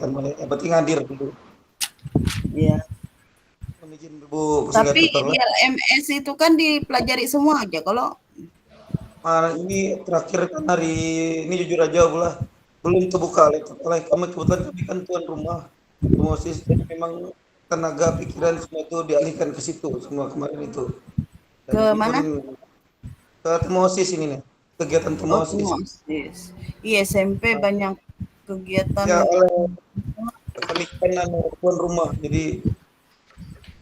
kegiatan yang penting hadir dulu. Iya. Mohon izin Bu Tapi Pusingatitor di lah. LMS itu kan dipelajari semua aja. Kalau Ini terakhir kan hari ini jujur aja Bu lah, belum terbuka oleh kami, kebetulan kami kan tuan rumah, otomatis jadi memang tenaga pikiran semua itu dialihkan ke situ semua kemarin itu. Dan ke ini pun mana? ke Temosis ini nih, kegiatan Oh, Temosis. Tumosis. Iya, SMP banyak kegiatan. Ya oleh kami kan tuan rumah, jadi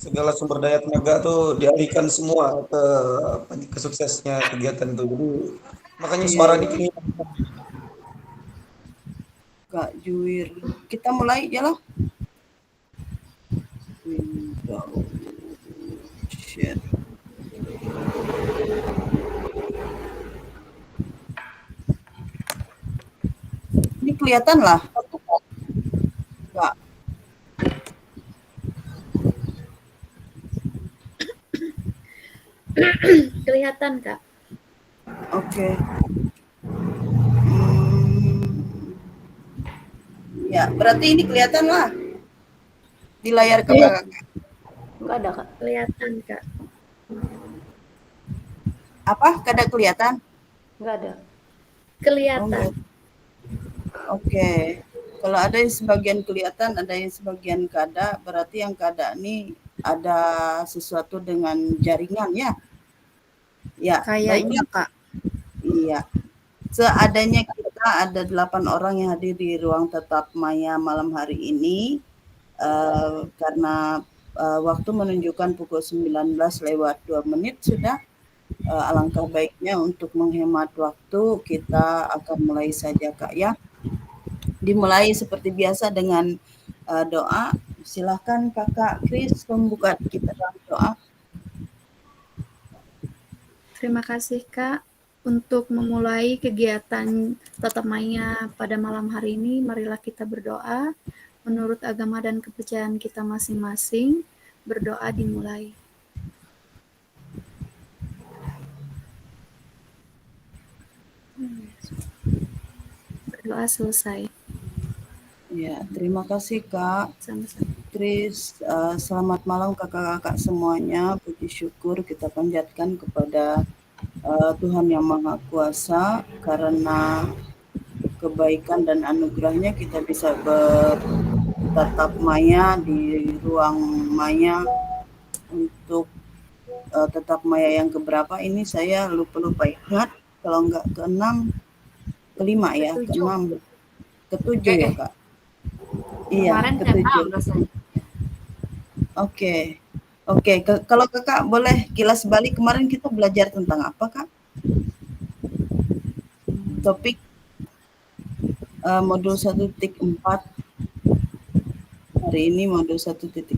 segala sumber daya tenaga tuh dialihkan semua ke suksesnya kegiatan itu. Jadi makanya Iya, suara iya. ini kini Kak Juwir. Kita mulai aja lah. Window share. Ini kelihatan lah, Kak. Kelihatan, Kak. Oke. Hmm, ya, berarti ini kelihatan lah di layar kakak. Enggak ada, Kak. Kelihatan, Kak. Apa? Kada kelihatan? Enggak ada. Oh, Kelihatan. enggak. Oke. Kalau ada yang sebagian kelihatan, ada yang sebagian kada, berarti yang kada ini ada sesuatu dengan jaringan ya? Ya, Kayaknya, baiklah. Kak. Iya. Seadanya kita ada 8 orang yang hadir di ruang tetap Maya malam hari ini. Karena waktu menunjukkan pukul 19:02 sudah. Alangkah baiknya untuk menghemat waktu kita akan mulai saja Kak ya. Dimulai seperti biasa dengan doa. Silahkan Kakak Kris membuka kita dalam doa. Terima kasih, Kak. Untuk memulai kegiatan tatap maya pada malam hari ini, marilah kita berdoa. Menurut agama dan kepercayaan kita masing-masing, berdoa dimulai. Berdoa selesai. Ya, terima kasih Kak Sama-sama. Kris. Selamat malam kakak-kakak semuanya. Puji syukur kita panjatkan kepada Tuhan Yang Maha Kuasa, karena kebaikan dan anugerahnya kita bisa bertatap maya di ruang maya untuk tetap maya yang keberapa ini saya lupa ingat, kalau enggak ke-6, ke-5 ya, ke-6, ke-7 ya Kak. Iya, Kemarin ke-7. ke-6 rasanya. Oke. Kalau Kakak boleh kilas balik, kemarin kita belajar tentang apa Kak? Topik modul 1.4, hari ini modul 1.5.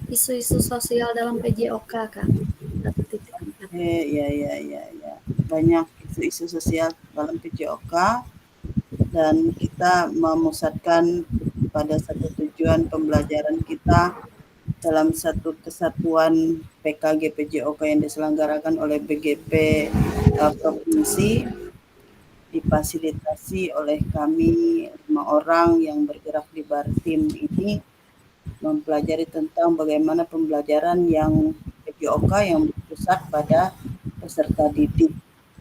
Isu-isu sosial dalam PJOK, Kak. 1.4. Ya. Banyak isu-isu sosial dalam PJOK, dan kita memusatkan pada satu tujuan pembelajaran kita dalam satu kesatuan PKG PJOK yang diselenggarakan oleh BGP Provinsi, difasilitasi oleh kami 5 orang yang bergerak di Bartim ini, mempelajari tentang bagaimana pembelajaran yang PJOK yang berpusat pada peserta didik.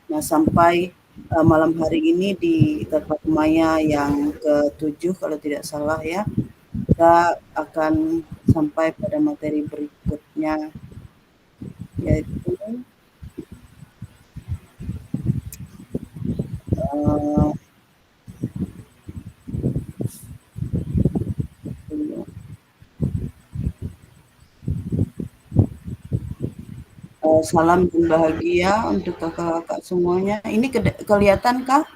Nah, sampai malam hari ini di tatap maya yang ke-7 kalau tidak salah ya, kita akan sampai pada materi berikutnya, yaitu salam dan bahagia untuk kakak-kakak semuanya. Ini kelihatan kah?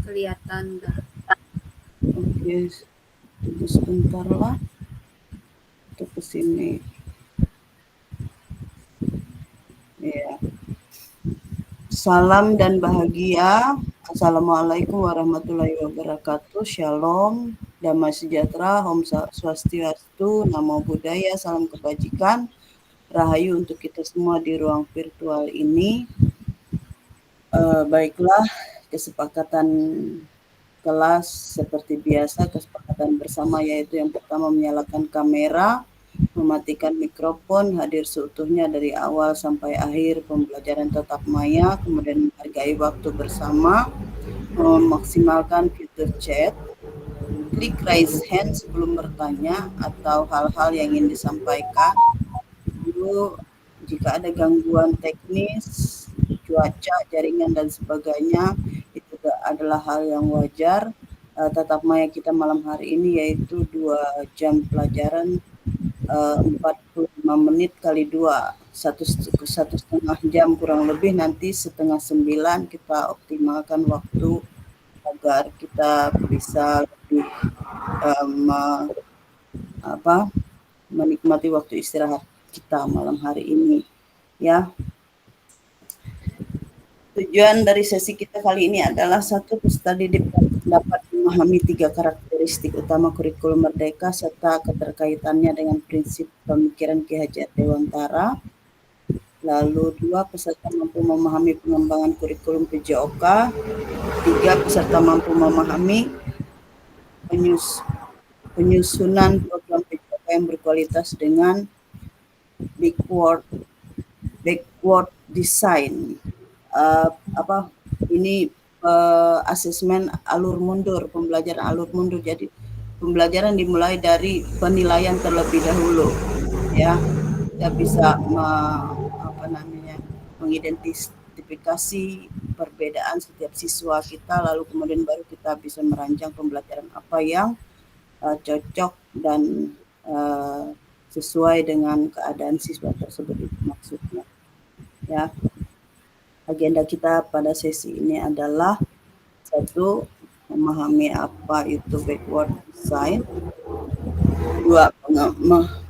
Kelihatan dah. Oke, tunggu sebentar lah untuk kesini. Ya. Salam dan bahagia. Assalamualaikum warahmatullahi wabarakatuh. Shalom, damai sejahtera, Om Swastiastu, Namo Buddhaya, salam kebajikan, rahayu untuk kita semua di ruang virtual ini. Baiklah, kesepakatan kelas seperti biasa kesepakatan bersama, yaitu yang pertama menyalakan kamera, mematikan mikrofon, hadir seutuhnya dari awal sampai akhir pembelajaran tatap maya, kemudian menghargai waktu bersama, memaksimalkan fitur chat, klik raise hand sebelum bertanya atau hal-hal yang ingin disampaikan. Lalu jika ada gangguan teknis, cuaca, jaringan dan sebagainya, itu adalah hal yang wajar. Tatap maya kita malam hari ini yaitu 2 jam pelajaran, 45 menit kali 2, satu setengah jam kurang lebih. Nanti setengah 9 kita optimalkan waktu agar kita bisa lebih menikmati waktu istirahat kita malam hari ini, ya. Tujuan dari sesi kita kali ini adalah satu, peserta didik dapat memahami 3 karakteristik utama kurikulum Merdeka serta keterkaitannya dengan prinsip pemikiran Ki Hajar Dewantara. Lalu 2, peserta mampu memahami pengembangan kurikulum PJOK. 3, peserta mampu memahami penyusunan program PJOK yang berkualitas dengan backward design. Ini asesmen alur mundur, pembelajaran alur mundur. Jadi pembelajaran dimulai dari penilaian terlebih dahulu, ya. Kita bisa mengidentifikasi perbedaan setiap siswa kita, lalu kemudian baru kita bisa merancang pembelajaran apa yang cocok dan sesuai dengan keadaan siswa tersebut, itu maksudnya, ya. Agenda kita pada sesi ini adalah 1, memahami apa itu backward design. 2,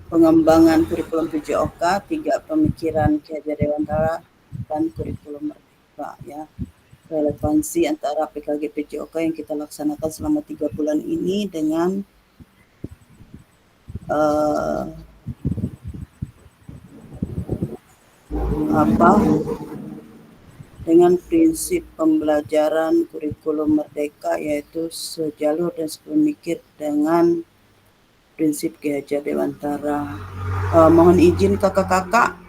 pengembangan kurikulum PJOK. 3, pemikiran Ki Hajar Dewantara dan kurikulum Merdeka, ya. Relevansi antara PKG PJOK yang kita laksanakan selama 3 bulan ini dengan dengan prinsip pembelajaran kurikulum Merdeka, yaitu sejalur dan sepemikir dengan prinsip Ki Hajar Dewantara. Mohon izin kakak-kakak,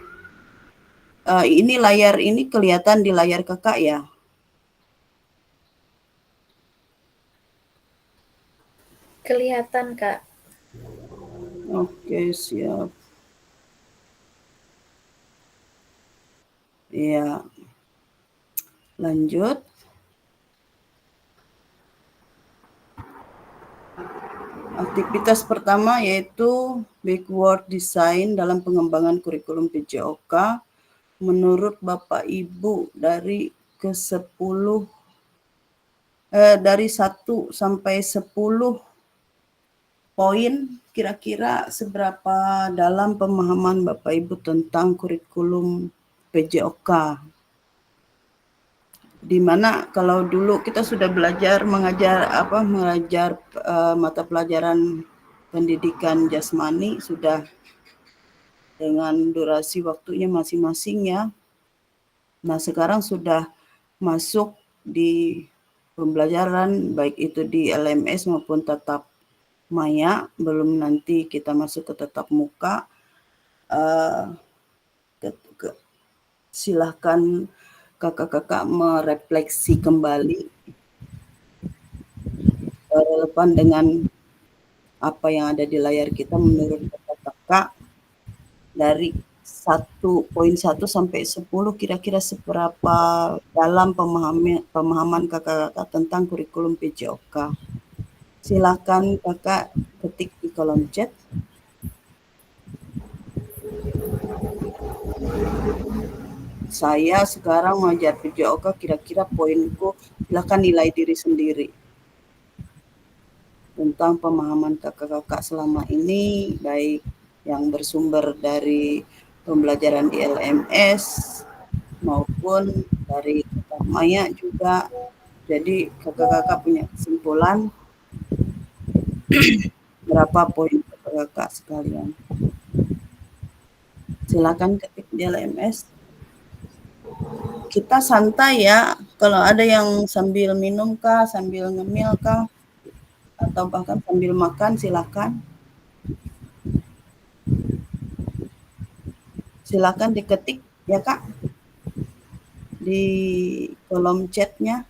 ini layar ini kelihatan di layar kakak, ya? Kelihatan, Kak. Oke, siap. Ya. Lanjut. Aktivitas pertama yaitu backward design dalam pengembangan kurikulum PJOK. Menurut Bapak Ibu dari dari 1 sampai 10 poin, kira-kira seberapa dalam pemahaman Bapak Ibu tentang kurikulum PJOK? Di mana kalau dulu kita sudah mengajar mata pelajaran pendidikan jasmani sudah dengan durasi waktunya masing-masing, ya. Nah, sekarang sudah masuk di pembelajaran baik itu di LMS maupun tatap maya, belum nanti kita masuk ke tatap muka. Silahkan kakak-kakak merefleksi kembali relevan dengan apa yang ada di layar kita. Menurut kakak-kakak dari 1.1 sampai 10 kira-kira seberapa dalam pemahaman kakak-kakak tentang kurikulum PJOK? Silakan kakak ketik di kolom chat. Saya sekarang mengajar PJOK, kira-kira poinku, silakan nilai diri sendiri tentang pemahaman kakak-kakak selama ini, baik yang bersumber dari pembelajaran di LMS maupun dari tatap maya juga. Jadi kakak-kakak punya kesimpulan berapa poin kakak-kakak sekalian. Silakan ketik di LMS. Kita santai, ya, Kalau ada yang sambil minum kah, sambil ngemil kah, atau bahkan sambil makan, silakan. Silakan diketik ya Kak di kolom chatnya.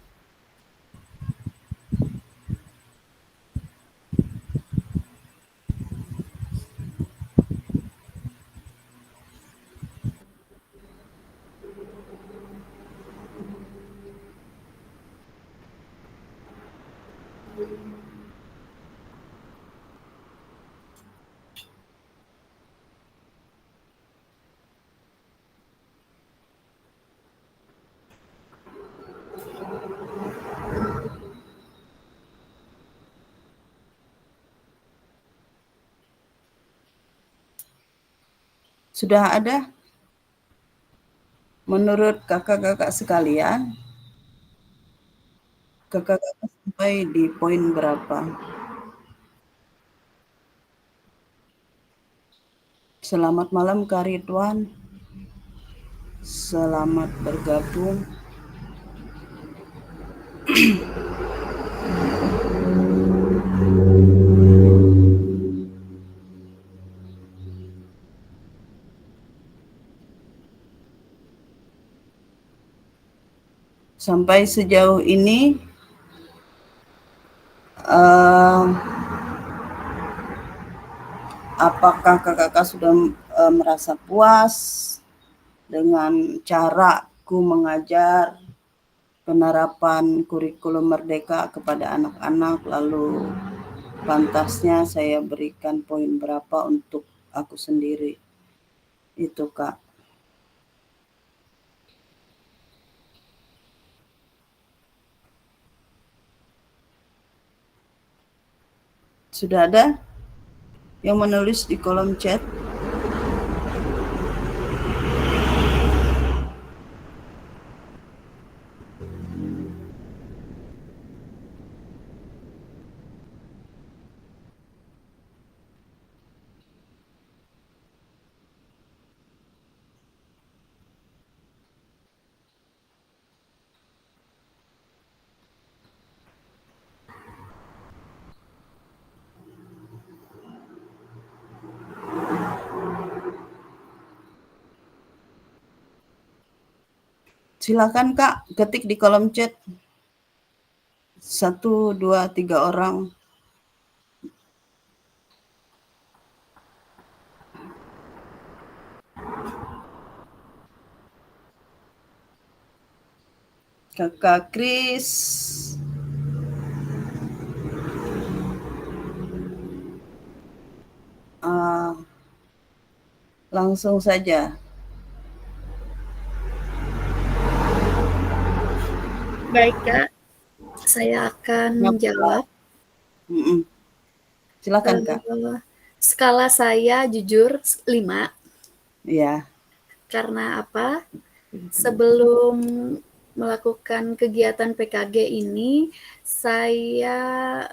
Sudah ada? Menurut kakak-kakak sekalian, kakak-kakak sampai di poin berapa? Selamat malam Kak Ridwan. Selamat bergabung. Sampai sejauh ini apakah kakak-kakak sudah merasa puas dengan caraku mengajar, penerapan kurikulum merdeka kepada anak-anak, lalu pantasnya saya berikan poin berapa untuk aku sendiri? Itu Kak. Sudah ada yang menulis di kolom chat? Silakan Kak, ketik di kolom chat. 1, 2, 3 orang. Kakak Kris. Langsung saja. Baik Kak, saya akan menjawab. Silakan Kak. Skala saya jujur 5. Ya. Karena apa? Sebelum melakukan kegiatan PKG ini, saya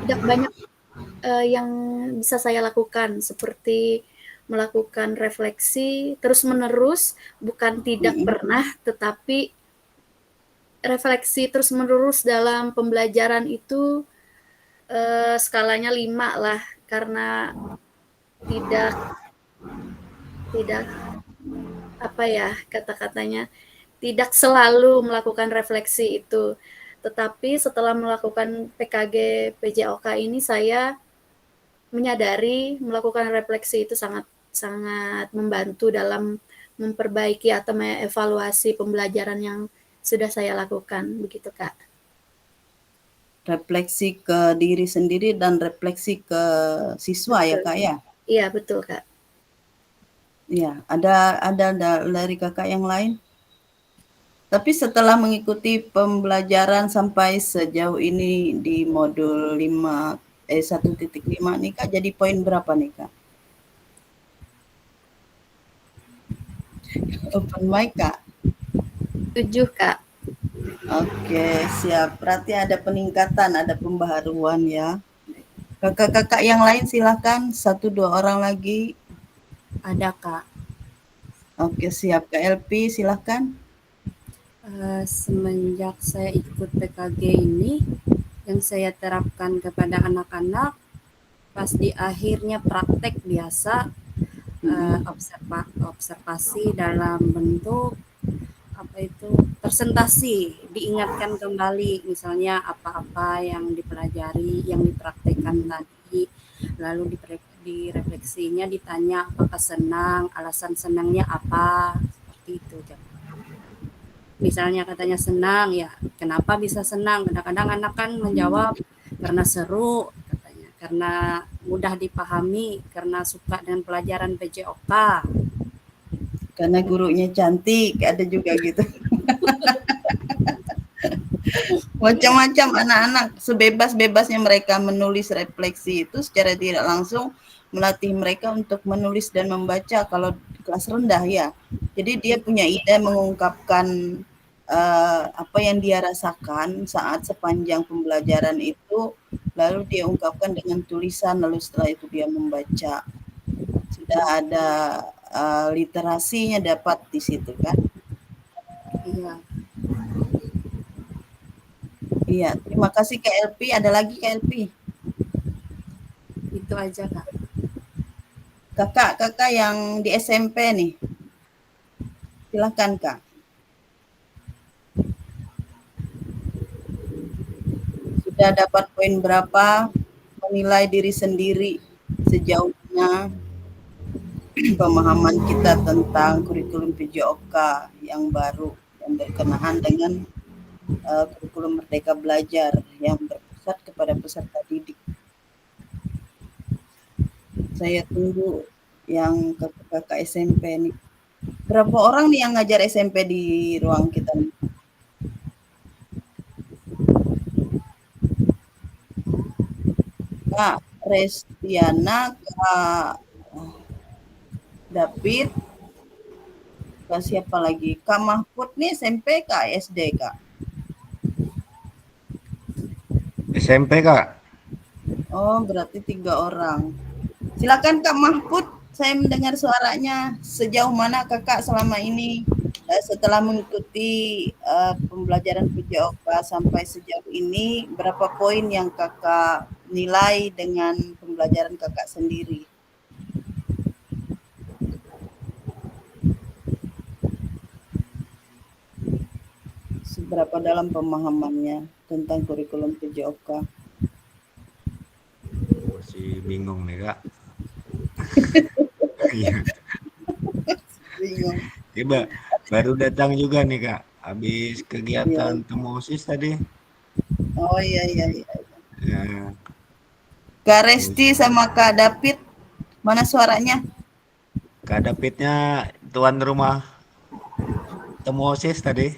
tidak banyak yang bisa saya lakukan, seperti melakukan refleksi terus-menerus, bukan tidak pernah, tetapi refleksi terus-menerus dalam pembelajaran itu skalanya 5 lah, karena tidak apa ya kata-katanya, tidak selalu melakukan refleksi itu. Tetapi setelah melakukan PKG PJOK ini, saya menyadari melakukan refleksi itu sangat membantu dalam memperbaiki atau mengevaluasi pembelajaran yang sudah saya lakukan, begitu Kak. Refleksi ke diri sendiri dan refleksi ke siswa, betul ya Kak ya? Iya, betul Kak. Iya, ada dari kakak yang lain? Tapi setelah mengikuti pembelajaran sampai sejauh ini di modul 1.5 nih Kak, jadi poin berapa nih Kak? Open mic Kak? 7 Kak. Oke, siap. Berarti ada peningkatan, ada pembaharuan ya. Kakak-kakak yang lain silakan, 1-2 orang lagi. Ada Kak. Oke, siap. Kak LP silakan. Semenjak saya ikut PKG ini, yang saya terapkan kepada anak-anak, pas di akhirnya praktek biasa, observasi dalam bentuk apa itu presentasi, diingatkan kembali misalnya apa-apa yang dipelajari, yang dipraktekkan tadi, lalu direfleksinya, ditanya apakah senang, alasan senangnya apa, seperti itu. Misalnya katanya senang, ya kenapa bisa senang? Kadang-kadang anak kan menjawab karena seru, katanya, karena mudah dipahami, karena suka dengan pelajaran PJOK. Karena gurunya cantik, ada juga gitu. Macam-macam anak-anak, sebebas-bebasnya mereka menulis refleksi itu secara tidak langsung melatih mereka untuk menulis dan membaca kalau kelas rendah ya. Jadi dia punya ide mengungkapkan apa yang dia rasakan saat sepanjang pembelajaran itu, lalu dia ungkapkan dengan tulisan, lalu setelah itu dia membaca. Sudah ada literasinya dapat di situ kan. Iya. Iya, terima kasih Kak Elpi. Ada lagi Kak Elpi? Itu aja Kak. Kakak yang di SMP nih. Silakan Kak. Sudah dapat poin berapa? Menilai diri sendiri sejauh mana pemahaman kita tentang kurikulum PJOK yang baru yang berkenaan dengan kurikulum Merdeka Belajar yang berpusat kepada peserta didik. Saya tunggu yang kakak SMP nih. Berapa orang nih yang ngajar SMP di ruang kita nih? Kak Restiana, Kak David, Kak siapa lagi? Kak Mahfud nih SMP, Kak SD, Kak? SMP Kak. Oh, berarti 3 orang. Silakan Kak Mahfud, saya mendengar suaranya. Sejauh mana kakak selama ini setelah mengikuti pembelajaran PJOK sampai sejauh ini, berapa poin yang kakak nilai dengan pembelajaran kakak sendiri? Seberapa dalam pemahamannya tentang kurikulum PJOK? Masih bingung nih Kak. Iya. Bingung. Tiba baru datang juga nih Kak. Habis kegiatan temu OSIS tadi. Oh iya. Ya. Kak Resti sama Kak David, mana suaranya? Kak Davidnya tuan rumah temu OSIS tadi.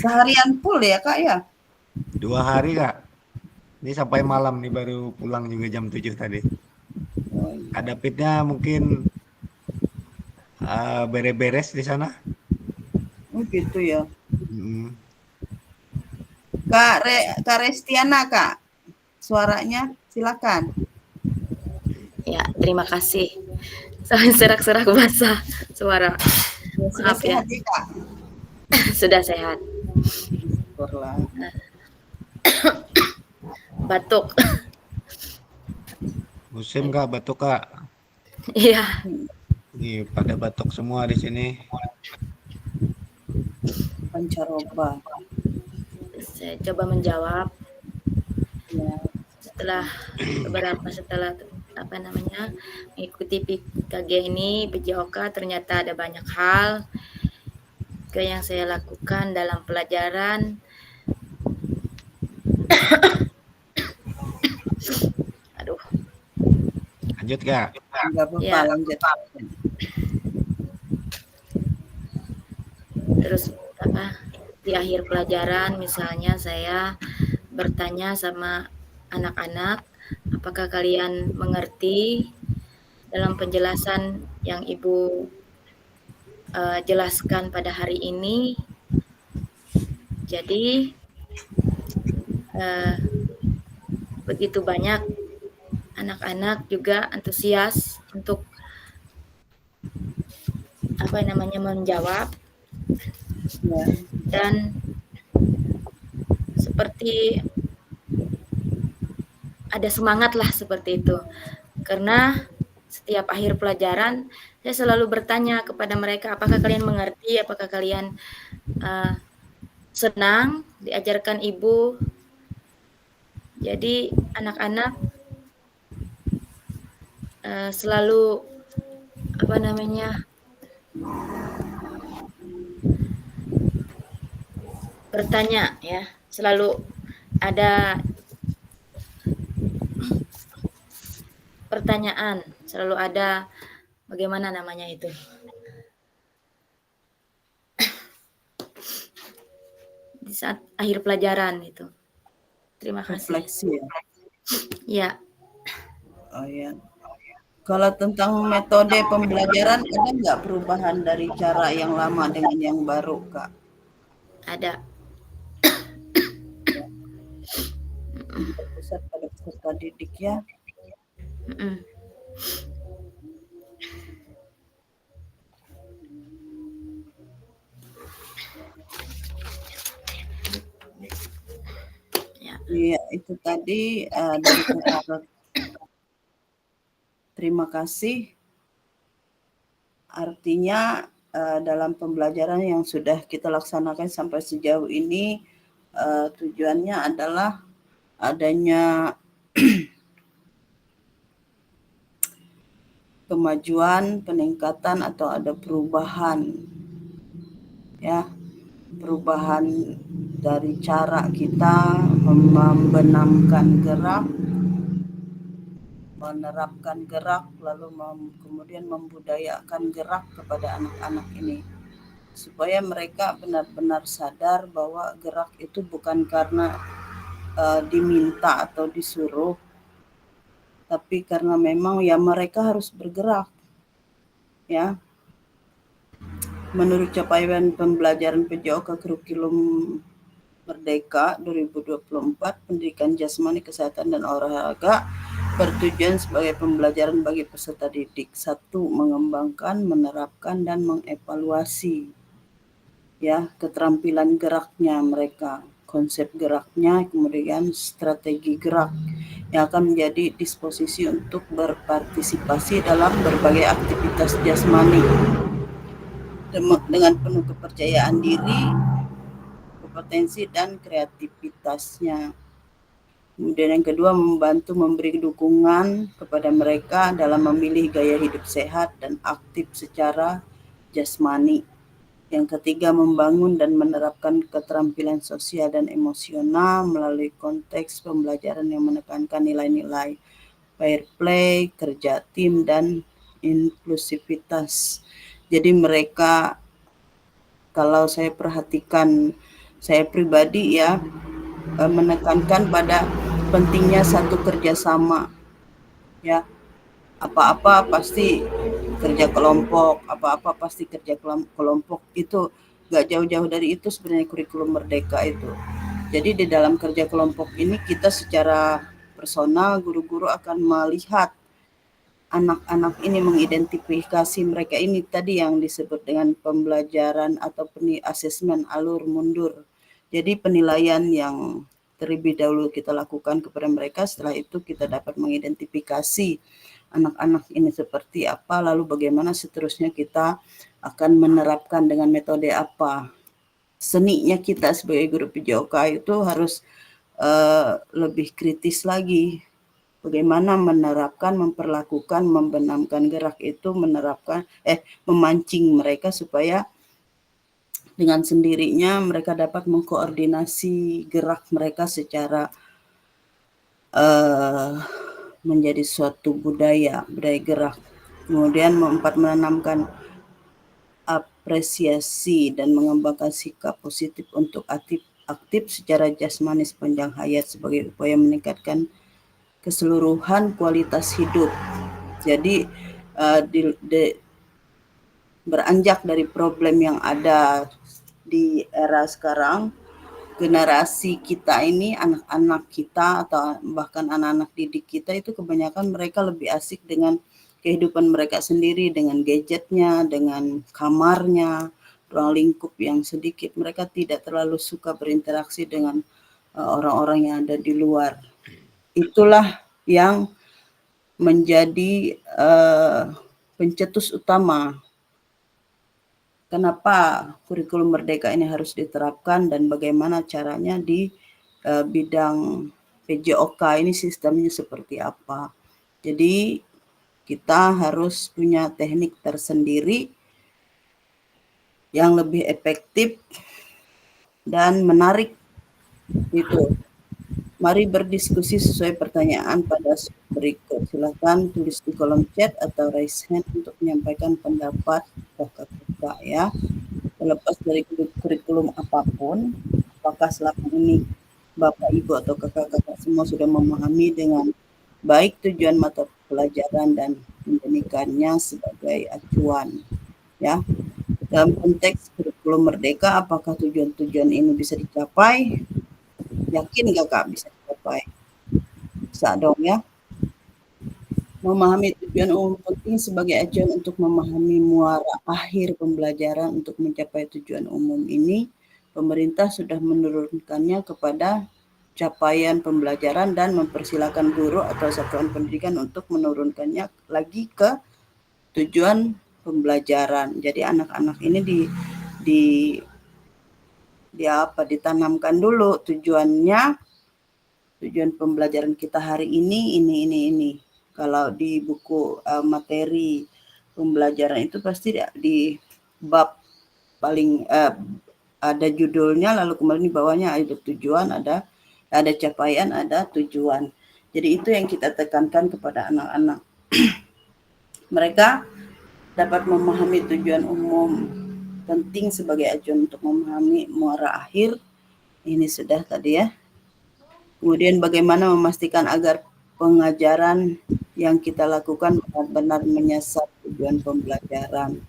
Seharian full ya Kak ya? 2 hari Kak. Ini sampai malam nih baru pulang juga jam 7 tadi. Kak Davidnya mungkin beres-beres di sana. Oh gitu ya. Mm. Kak Restiana Kak, suaranya silakan. Ya, terima kasih. Sampai serak-serak basah suara. Sudah Maaf ya. sehat ya Kak? Sudah sehat. Syukurlah. Batuk. Musim Kak batuk Kak. Iya. Nih pada batuk semua di sini. Pancaroba. Saya coba menjawab. Ya. Setelah mengikuti PKG ini, PJOK, ternyata ada banyak hal yang saya lakukan dalam pelajaran. Aduh. Lanjut Kak. Enggak apa-apa, Ya. lanjut. Terus di akhir pelajaran misalnya saya bertanya sama anak-anak, apakah kalian mengerti dalam penjelasan yang Ibu jelaskan pada hari ini? Jadi begitu banyak anak-anak juga antusias untuk menjawab. Ya. Dan seperti ada semangat lah seperti itu. Karena setiap akhir pelajaran saya selalu bertanya kepada mereka, apakah kalian mengerti, apakah kalian senang diajarkan ibu. Jadi anak-anak selalu bertanya ya, selalu ada pertanyaan, selalu ada bagaimana namanya itu, di saat akhir pelajaran itu. Terima kasih. Refleksi ya. Ya. Oh ya. Kalau tentang metode pembelajaran, ada nggak perubahan dari cara yang lama dengan yang baru, Kak? Ada. Berpusat pada peserta didik ya. Iya, itu tadi dari Kak. Terima kasih. Artinya dalam pembelajaran yang sudah kita laksanakan sampai sejauh ini, tujuannya adalah adanya kemajuan, peningkatan atau ada perubahan, ya, perubahan dari cara kita membenamkan gerak, menerapkan gerak, lalu kemudian membudayakan gerak kepada anak-anak ini, supaya mereka benar-benar sadar bahwa gerak itu bukan karena diminta atau disuruh, tapi karena memang ya mereka harus bergerak, ya. Menurut capaian pembelajaran PJOK Kurikulum Merdeka 2024, pendidikan jasmani, kesehatan, dan olahraga bertujuan sebagai pembelajaran bagi peserta didik. 1. Mengembangkan, menerapkan, dan mengevaluasi ya keterampilan geraknya mereka, konsep geraknya, kemudian strategi gerak yang akan menjadi disposisi untuk berpartisipasi dalam berbagai aktivitas jasmani dengan penuh kepercayaan diri, kompetensi, dan kreativitasnya. Kemudian yang kedua, membantu memberi dukungan kepada mereka dalam memilih gaya hidup sehat dan aktif secara jasmani. Yang ketiga, membangun dan menerapkan keterampilan sosial dan emosional melalui konteks pembelajaran yang menekankan nilai-nilai fair play, kerja tim, dan inklusivitas. Jadi mereka, kalau saya perhatikan, saya pribadi ya, menekankan pada pentingnya satu kerjasama, ya. Apa-apa pasti kerja kelompok, apa-apa pasti kerja kelompok. Itu gak jauh-jauh dari itu sebenarnya kurikulum Merdeka itu. Jadi di dalam kerja kelompok ini kita secara personal, guru-guru akan melihat anak-anak ini, mengidentifikasi mereka ini tadi yang disebut dengan pembelajaran atau asesmen alur mundur. Jadi penilaian yang terlebih dahulu kita lakukan kepada mereka, setelah itu kita dapat mengidentifikasi anak-anak ini seperti apa, lalu bagaimana seterusnya kita akan menerapkan dengan metode apa. Seninya kita sebagai guru PJOK itu harus lebih kritis lagi. Bagaimana menerapkan, memperlakukan, membenamkan gerak itu, memancing mereka supaya dengan sendirinya mereka dapat mengkoordinasi gerak mereka secara menjadi suatu budaya gerak. Kemudian menanamkan apresiasi dan mengembangkan sikap positif untuk aktif secara jasmani sepanjang hayat sebagai upaya meningkatkan keseluruhan kualitas hidup. Jadi beranjak dari problem yang ada di era sekarang, generasi kita ini, anak-anak kita atau bahkan anak-anak didik kita itu kebanyakan mereka lebih asik dengan kehidupan mereka sendiri, dengan gadgetnya, dengan kamarnya, ruang lingkup yang sedikit. Mereka tidak terlalu suka berinteraksi dengan orang-orang yang ada di luar. Itulah yang menjadi pencetus utama kenapa kurikulum merdeka ini harus diterapkan dan bagaimana caranya di bidang PJOK ini sistemnya seperti apa. Jadi kita harus punya teknik tersendiri yang lebih efektif dan menarik. Itu. Mari berdiskusi sesuai pertanyaan pada berikut. Silakan tulis di kolom chat atau raise hand untuk menyampaikan pendapat kakak-kakak ya. Terlepas dari kurikulum apapun, apakah selama ini Bapak, Ibu, atau kakak-kakak semua sudah memahami dengan baik tujuan mata pelajaran dan menjadikannya sebagai acuan ya. Dalam konteks kurikulum merdeka, apakah tujuan-tujuan ini bisa dicapai? Yakin kakak bisa dicapai? Bisa dong ya. Memahami tujuan umum penting sebagai acuan untuk memahami muara akhir pembelajaran. Untuk mencapai tujuan umum ini, pemerintah sudah menurunkannya kepada capaian pembelajaran dan mempersilakan guru atau satuan pendidikan untuk menurunkannya lagi ke tujuan pembelajaran. Jadi anak-anak ini ditanamkan dulu tujuan pembelajaran kita hari ini. Kalau di buku materi pembelajaran itu pasti di bab paling ada judulnya, lalu kemudian di bawahnya ada tujuan, ada capaian, ada tujuan. Jadi itu yang kita tekankan kepada anak-anak. Mereka dapat memahami tujuan umum penting sebagai acuan untuk memahami muara akhir. Ini sudah tadi ya. Kemudian bagaimana memastikan agar pengajaran yang kita lakukan benar-benar menyasar tujuan pembelajaran.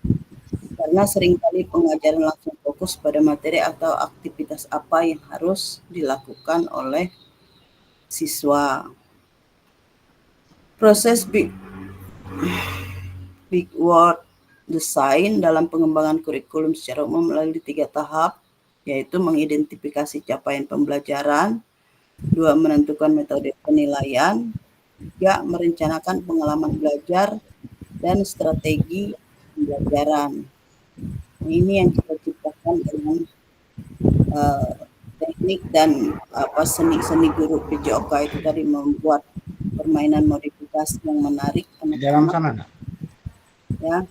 Karena seringkali pengajaran langsung fokus pada materi atau aktivitas apa yang harus dilakukan oleh siswa. Proses big word design dalam pengembangan kurikulum secara umum melalui 3 tahap, yaitu mengidentifikasi capaian pembelajaran, 2 menentukan metode penilaian, 3 merencanakan pengalaman belajar dan strategi pembelajaran. Ini yang kita ciptakan dengan teknik dan seni guru PJOK itu tadi, membuat permainan modifikasi yang menarik Di dalam sana ya.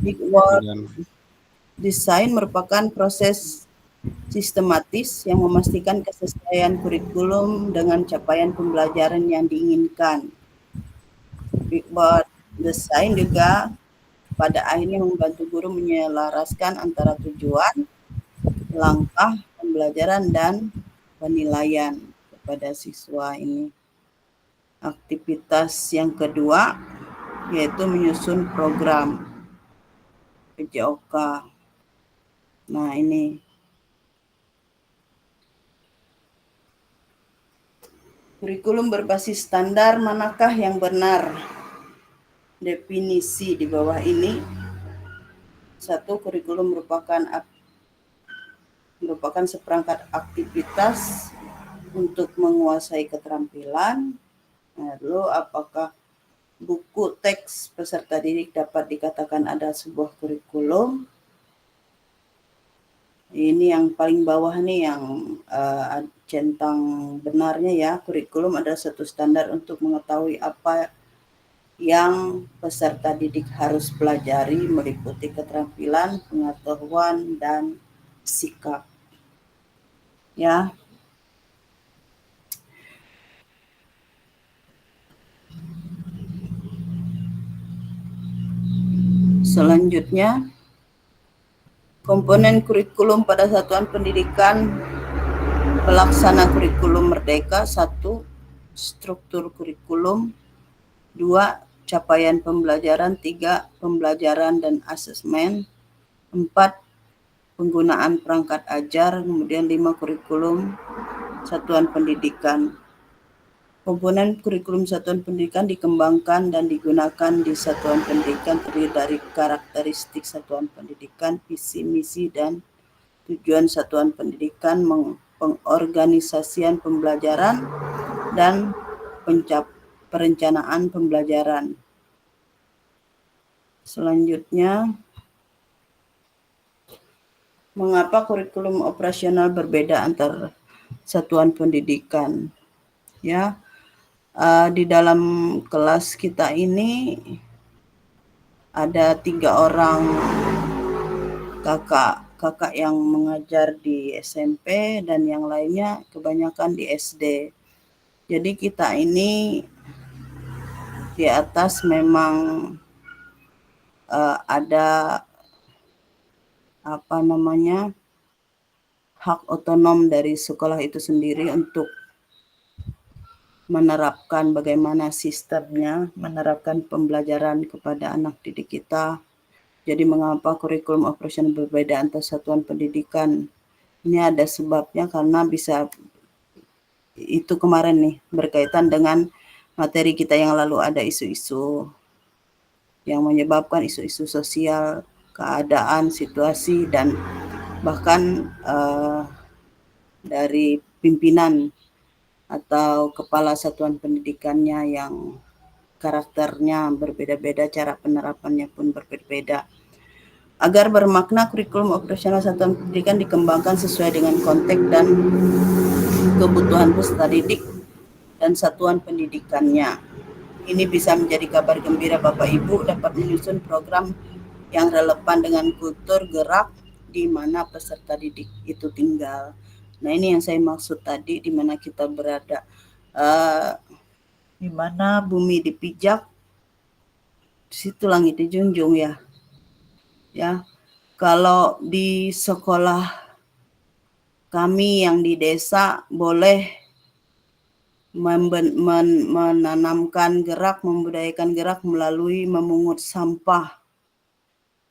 Big word design merupakan proses sistematis yang memastikan kesesuaian kurikulum dengan capaian pembelajaran yang diinginkan. Big word design juga pada akhirnya membantu guru menyelaraskan antara tujuan, langkah pembelajaran, dan penilaian kepada siswa ini. Aktivitas yang kedua yaitu menyusun program PJOK. Nah ini kurikulum berbasis standar, manakah yang benar? Definisi di bawah ini. 1. Kurikulum merupakan seperangkat aktivitas untuk menguasai keterampilan. Lalu apakah buku teks peserta didik dapat dikatakan ada sebuah kurikulum? Ini yang paling bawah nih yang centang benarnya ya. Kurikulum adalah satu standar untuk mengetahui apa yang peserta didik harus pelajari, meliputi keterampilan, pengetahuan, dan sikap. Ya. Selanjutnya, komponen kurikulum pada satuan pendidikan pelaksana kurikulum merdeka. 1. Struktur kurikulum. 2. Capaian pembelajaran. 3. Pembelajaran dan asesmen. 4. Penggunaan perangkat ajar. Kemudian 5. Kurikulum satuan pendidikan. Komponen kurikulum satuan pendidikan dikembangkan dan digunakan di satuan pendidikan terdiri dari karakteristik satuan pendidikan, visi, misi, dan tujuan satuan pendidikan, pengorganisasian pembelajaran, dan perencanaan pembelajaran. Selanjutnya, mengapa kurikulum operasional berbeda antar satuan pendidikan? Ya, di dalam kelas kita ini ada 3 orang kakak yang mengajar di SMP dan yang lainnya kebanyakan di SD. Jadi kita ini di atas memang ada hak otonom dari sekolah itu sendiri untuk menerapkan bagaimana sistemnya, menerapkan pembelajaran kepada anak didik kita. Jadi mengapa kurikulum operasional berbeda antar satuan pendidikan? Ini ada sebabnya karena bisa itu kemarin nih berkaitan dengan materi kita yang lalu, ada isu-isu yang menyebabkan isu-isu sosial, keadaan, situasi, dan bahkan dari pimpinan atau kepala satuan pendidikannya yang karakternya berbeda-beda, cara penerapannya pun berbeda-beda. Agar bermakna, kurikulum operasional satuan pendidikan dikembangkan sesuai dengan konteks dan kebutuhan peserta didik dan satuan pendidikannya. Ini bisa menjadi kabar gembira Bapak Ibu dapat menyusun program yang relevan dengan kultur gerak di mana peserta didik itu tinggal. Nah, ini yang saya maksud tadi, di mana kita berada, di mana bumi dipijak, di situ langit dijunjung ya. Ya, kalau di sekolah kami yang di desa boleh menanamkan gerak, membudayakan gerak melalui memungut sampah.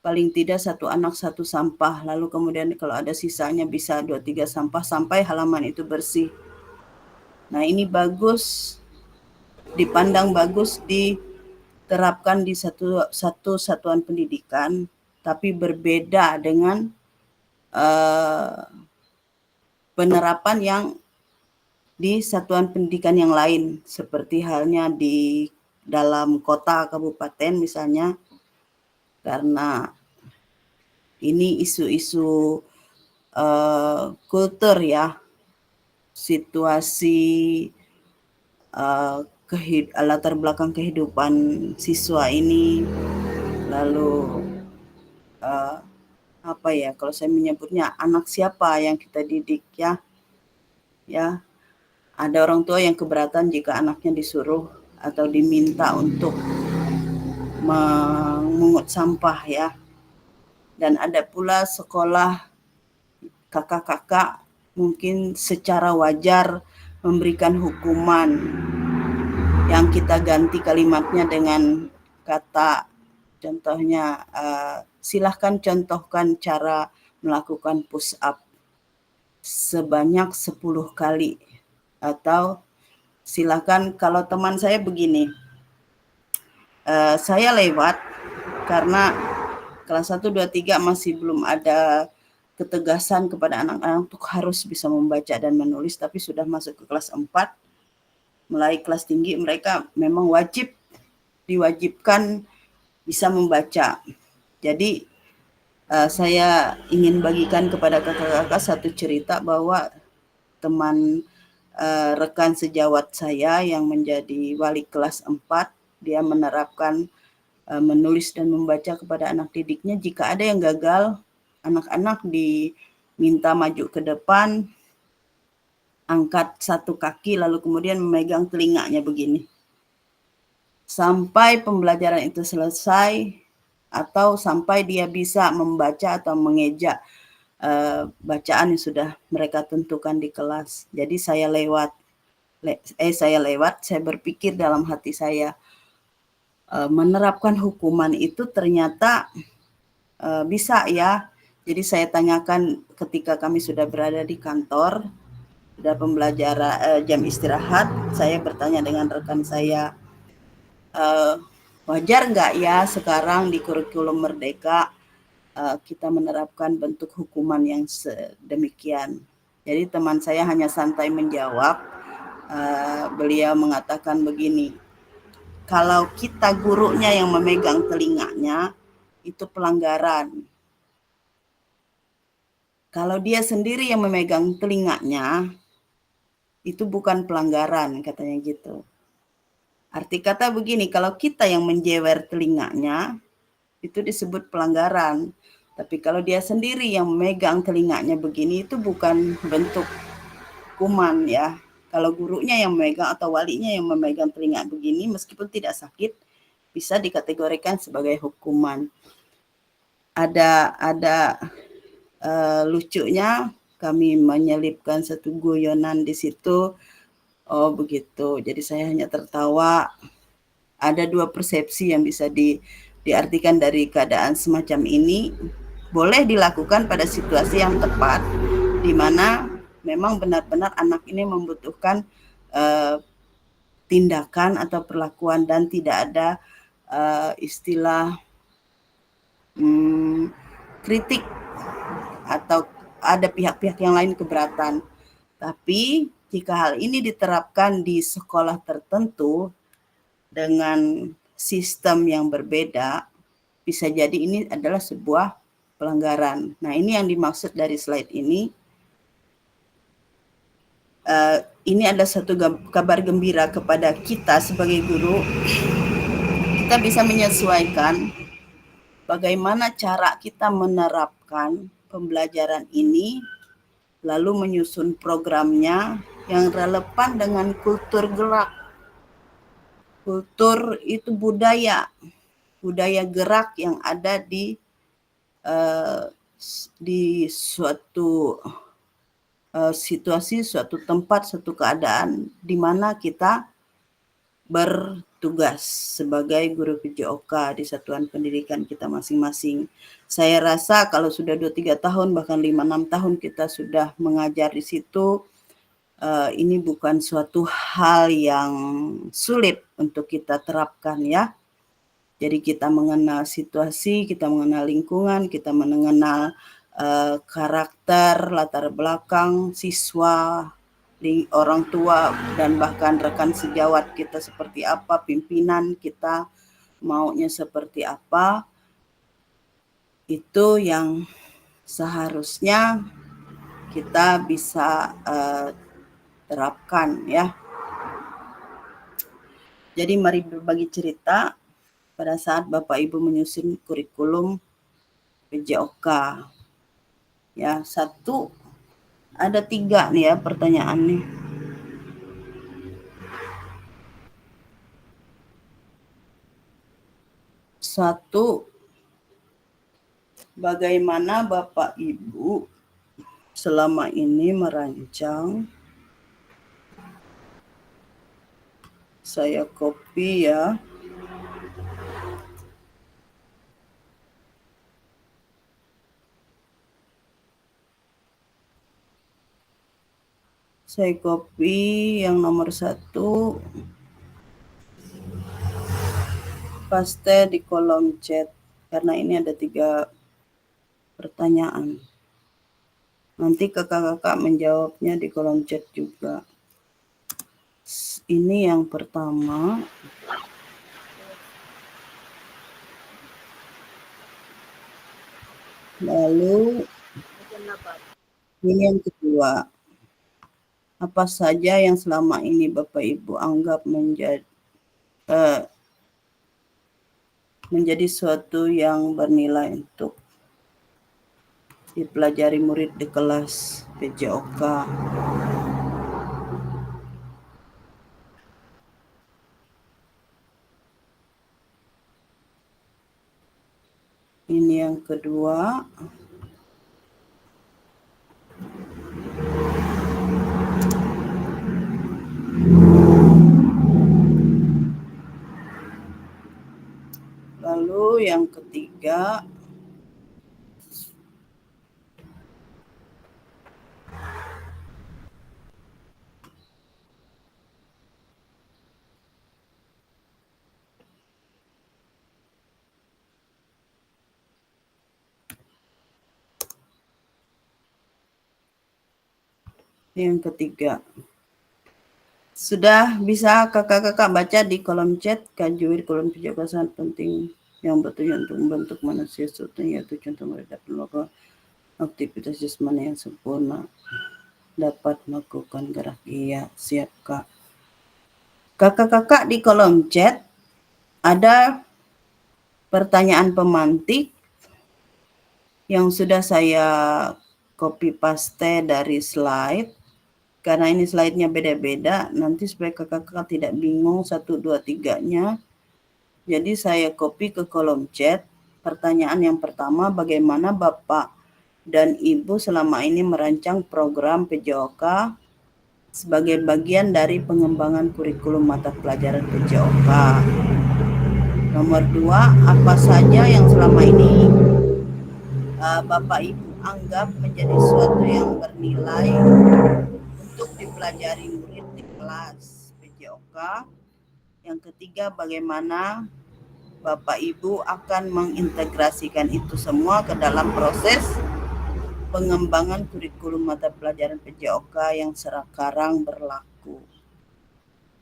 Paling tidak 1 anak 1 sampah, lalu kemudian kalau ada sisanya bisa 2-3 sampah sampai halaman itu bersih. Nah, ini bagus, dipandang bagus diterapkan di satu satuan pendidikan, tapi berbeda dengan penerapan yang di satuan pendidikan yang lain, seperti halnya di dalam kota kabupaten misalnya, karena ini isu-isu kultur ya, situasi latar belakang kehidupan siswa ini, lalu kalau saya menyebutnya anak siapa yang kita didik ya, ada orang tua yang keberatan jika anaknya disuruh atau diminta untuk memungut sampah ya. Dan ada pula sekolah kakak-kakak mungkin secara wajar memberikan hukuman yang kita ganti kalimatnya dengan kata, contohnya silahkan contohkan cara melakukan push up sebanyak 10 kali, atau silahkan, kalau teman saya begini, saya lewat karena kelas 1, 2, 3 masih belum ada ketegasan kepada anak-anak untuk harus bisa membaca dan menulis, tapi sudah masuk ke kelas 4, mulai kelas tinggi mereka memang diwajibkan bisa membaca. Jadi saya ingin bagikan kepada kakak-kakak satu cerita bahwa teman rekan sejawat saya yang menjadi wali kelas 4, dia menerapkan menulis dan membaca kepada anak didiknya. Jika ada yang gagal, anak-anak diminta maju ke depan, angkat 1 kaki, lalu kemudian memegang telinganya begini. Sampai pembelajaran itu selesai, atau sampai dia bisa membaca atau mengeja bacaan yang sudah mereka tentukan di kelas. Jadi saya berpikir dalam hati saya, menerapkan hukuman itu ternyata bisa ya. Jadi saya tanyakan ketika kami sudah berada di kantor, ada pembelajaran jam istirahat, saya bertanya dengan rekan saya, wajar nggak ya sekarang di kurikulum Merdeka kita menerapkan bentuk hukuman yang sedemikian. Jadi teman saya hanya santai menjawab, beliau mengatakan begini, kalau kita gurunya yang memegang telinganya, itu pelanggaran. Kalau dia sendiri yang memegang telinganya, itu bukan pelanggaran, katanya gitu. Arti kata begini, kalau kita yang menjewer telinganya, itu disebut pelanggaran. Tapi kalau dia sendiri yang memegang telinganya begini, itu bukan bentuk hukuman ya. Kalau gurunya yang memegang atau walinya yang memegang telinga begini, meskipun tidak sakit, bisa dikategorikan sebagai hukuman. Ada lucunya, kami menyelipkan satu guyonan di situ. Oh begitu, jadi saya hanya tertawa. Ada dua persepsi yang bisa diartikan dari keadaan semacam ini. Boleh dilakukan pada situasi yang tepat, di mana memang benar-benar anak ini membutuhkan tindakan atau perlakuan dan tidak ada istilah kritik atau ada pihak-pihak yang lain keberatan. Tapi jika hal ini diterapkan di sekolah tertentu dengan sistem yang berbeda, bisa jadi ini adalah sebuah pelanggaran. Nah, ini yang dimaksud dari slide ini. Ini ada satu kabar gembira kepada kita sebagai guru. Kita bisa menyesuaikan bagaimana cara kita menerapkan pembelajaran ini, lalu menyusun programnya yang relevan dengan kultur gerak. Kultur itu budaya gerak yang ada di suatu situasi, suatu tempat, suatu keadaan di mana kita bertugas sebagai guru PJOK di satuan pendidikan kita masing-masing. Saya rasa kalau sudah 2-3 tahun bahkan 5-6 tahun kita sudah mengajar di situ, ini bukan suatu hal yang sulit untuk kita terapkan ya. Jadi kita mengenal situasi, kita mengenal lingkungan, kita mengenal karakter, latar belakang siswa, orang tua, dan bahkan rekan sejawat kita seperti apa, pimpinan kita maunya seperti apa. Itu yang seharusnya kita bisa terapkan ya. Jadi mari berbagi cerita pada saat Bapak Ibu menyusun kurikulum PJOK. Ya, satu, ada 3 nih ya pertanyaan nih. Satu, bagaimana Bapak Ibu selama ini merancang, saya copy ya, saya copy yang nomor 1, paste di kolom chat, karena ini ada 3 pertanyaan. Nanti kakak-kakak menjawabnya di kolom chat juga. Ini yang pertama. Lalu ini yang kedua. Apa saja yang selama ini Bapak Ibu anggap menjadi suatu yang bernilai untuk dipelajari murid di kelas PJOK. Ini yang kedua. Lalu yang ketiga, Yang ketiga, sudah bisa kakak-kakak baca di kolom chat, Kak Juwir, kolom PJOK sangat penting yang bertujuan untuk membentuk manusia seutuhnya, yaitu contoh mereka melakukan aktivitas jasmani yang sempurna, dapat melakukan gerak. Iya, siap Kak. Kakak-kakak di kolom chat ada pertanyaan pemantik yang sudah saya copy paste dari slide. Karena ini slide-nya beda-beda, nanti supaya kakak-kakak tidak bingung 1, 2, 3-nya. Jadi saya copy ke kolom chat. Pertanyaan yang pertama, bagaimana Bapak dan Ibu selama ini merancang program PJOK sebagai bagian dari pengembangan kurikulum mata pelajaran PJOK? Nomor 2, apa saja yang selama ini Bapak Ibu anggap menjadi sesuatu yang bernilai untuk dipelajari murid di kelas PJOK. Yang ketiga, bagaimana Bapak Ibu akan mengintegrasikan itu semua ke dalam proses pengembangan kurikulum mata pelajaran PJOK yang sekarang berlaku.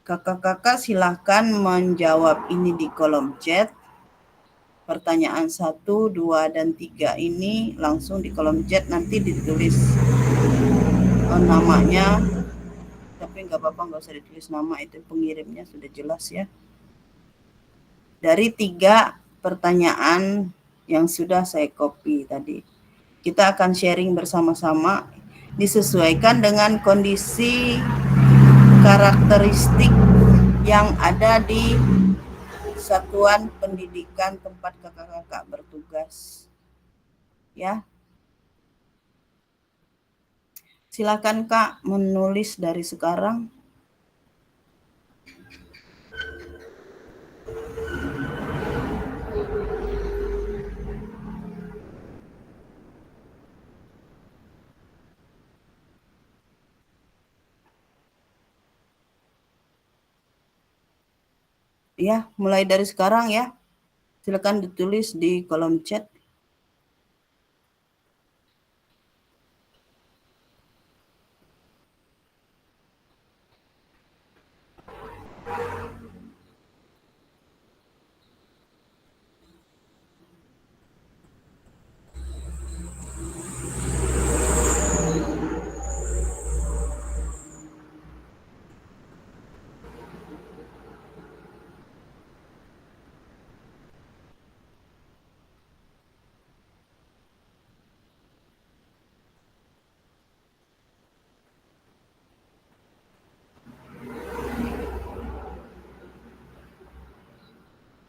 Kakak-kakak silahkan menjawab ini di kolom chat. Pertanyaan 1, 2, dan 3 ini langsung di kolom chat, nanti ditulis namanya, tapi nggak apa-apa, nggak usah ditulis nama, itu pengirimnya sudah jelas ya. Dari 3 pertanyaan yang sudah saya copy tadi, kita akan sharing bersama-sama, disesuaikan dengan kondisi karakteristik yang ada di satuan pendidikan tempat kakak-kakak bertugas. Ya. Silakan Kak menulis dari sekarang. Ya, mulai dari sekarang ya. Silakan ditulis di kolom chat.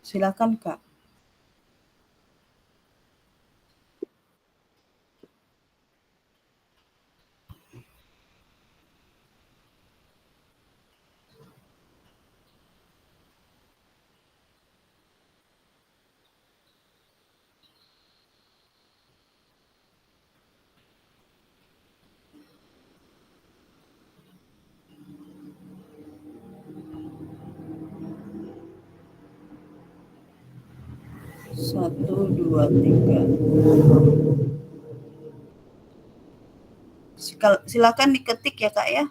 Silakan Kak. Satu, dua, tiga. Silakan diketik ya Kak ya.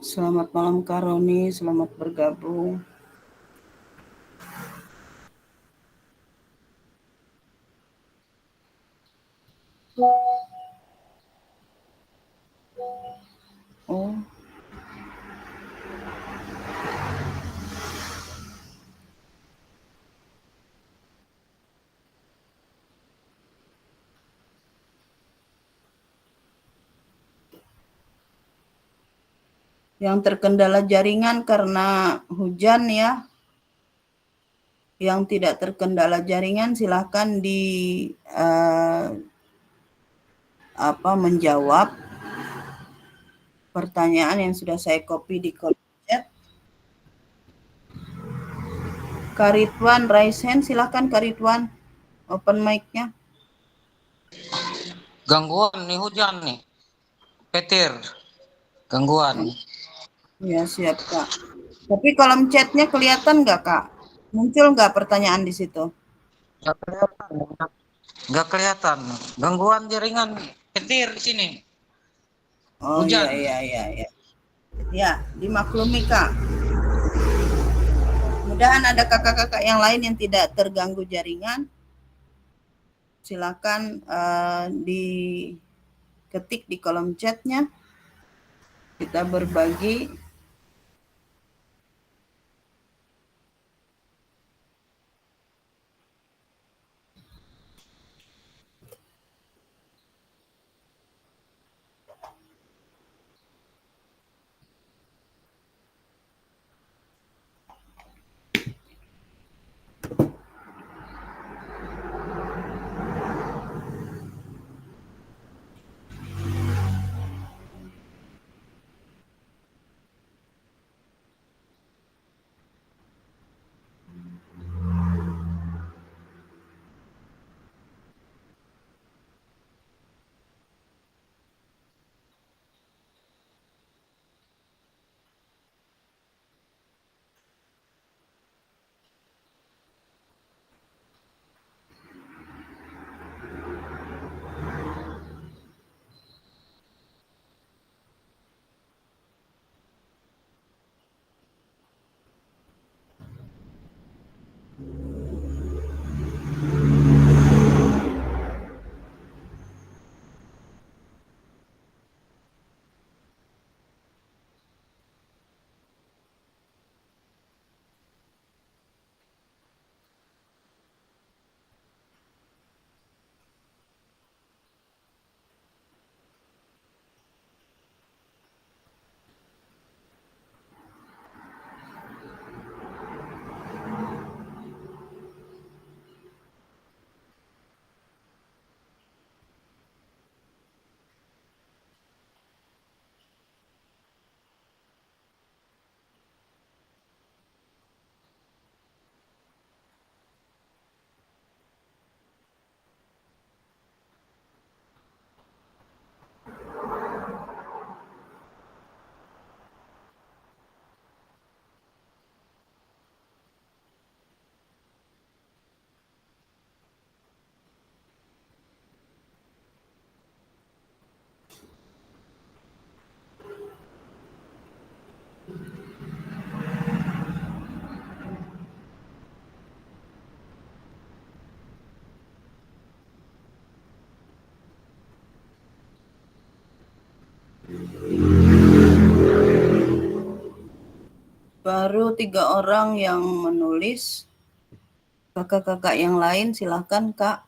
Selamat malam Kak Roni, selamat bergabung. Oh. Yang terkendala jaringan karena hujan ya. Yang tidak terkendala jaringan silahkan menjawab pertanyaan yang sudah saya copy di kolom chat. Kak Ridwan raise hand, silahkan Kak Ridwan, open mic-nya. Gangguan nih, hujan nih. Petir. Gangguan. Ya, siap Kak. Tapi kolom chatnya kelihatan nggak Kak? Muncul nggak pertanyaan di situ? Nggak kelihatan. Nggak kelihatan. Gangguan jaringan petir di sini. Oh Hujan. iya. Ya, dimaklumi Kak. Mudahan ada kakak-kakak yang lain yang tidak terganggu jaringan. Silakan diketik di kolom chatnya. Kita berbagi. Baru 3 orang yang menulis. Kakak-kakak yang lain silakan Kak.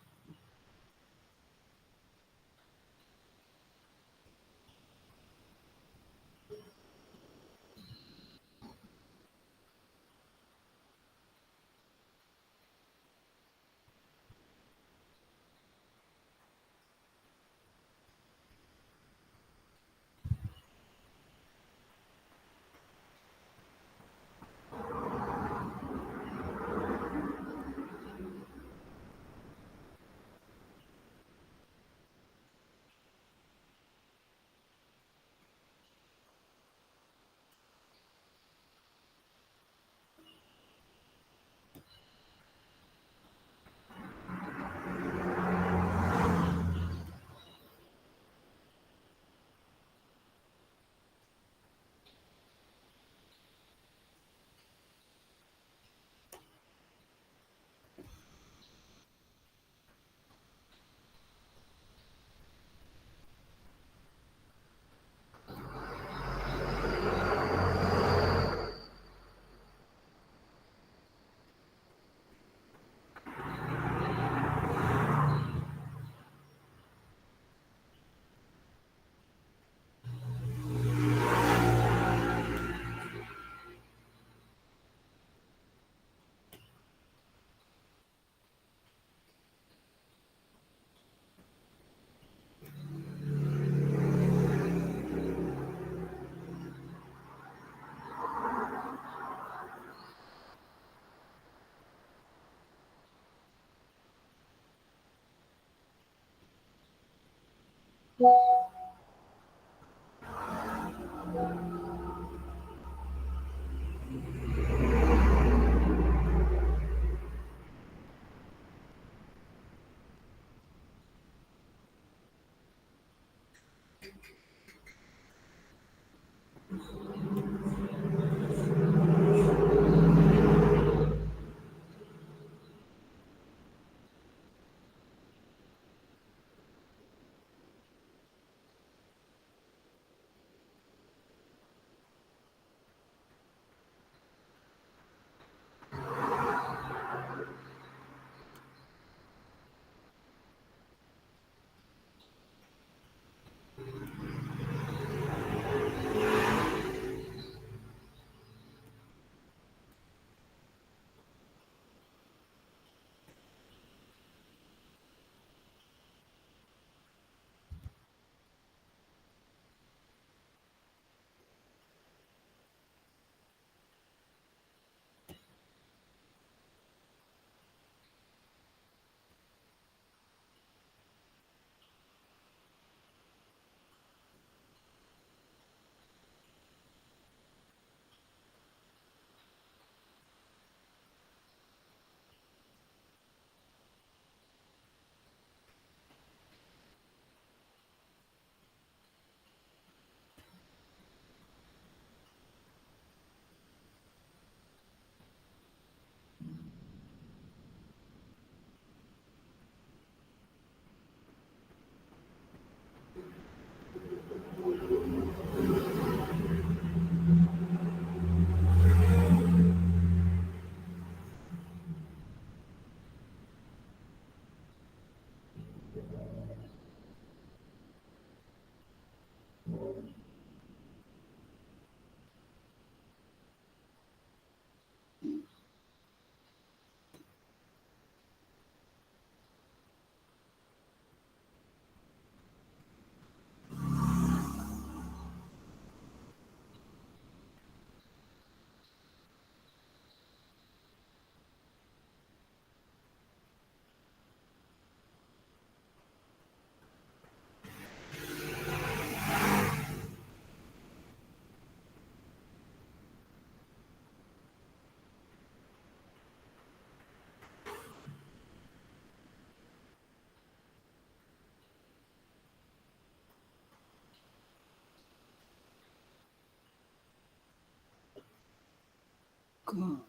Kak.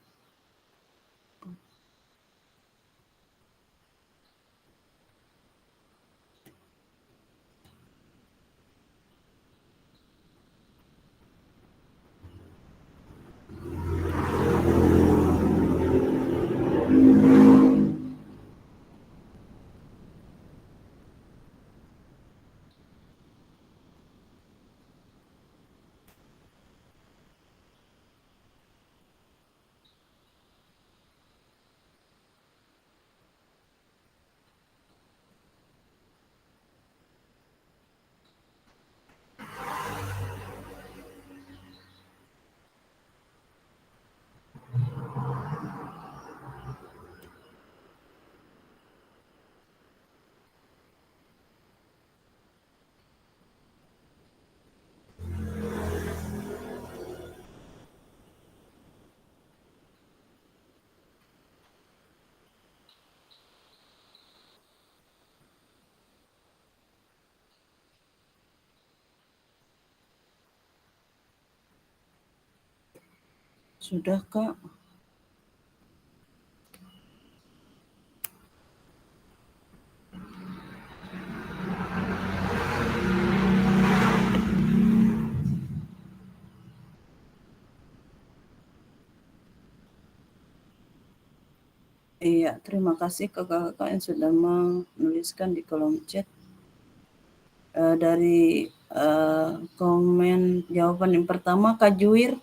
Sudah, Kak. Iya, terima kasih kakak-kakak yang sudah menuliskan di kolom chat. Dari komen jawaban yang pertama, Kak Juir.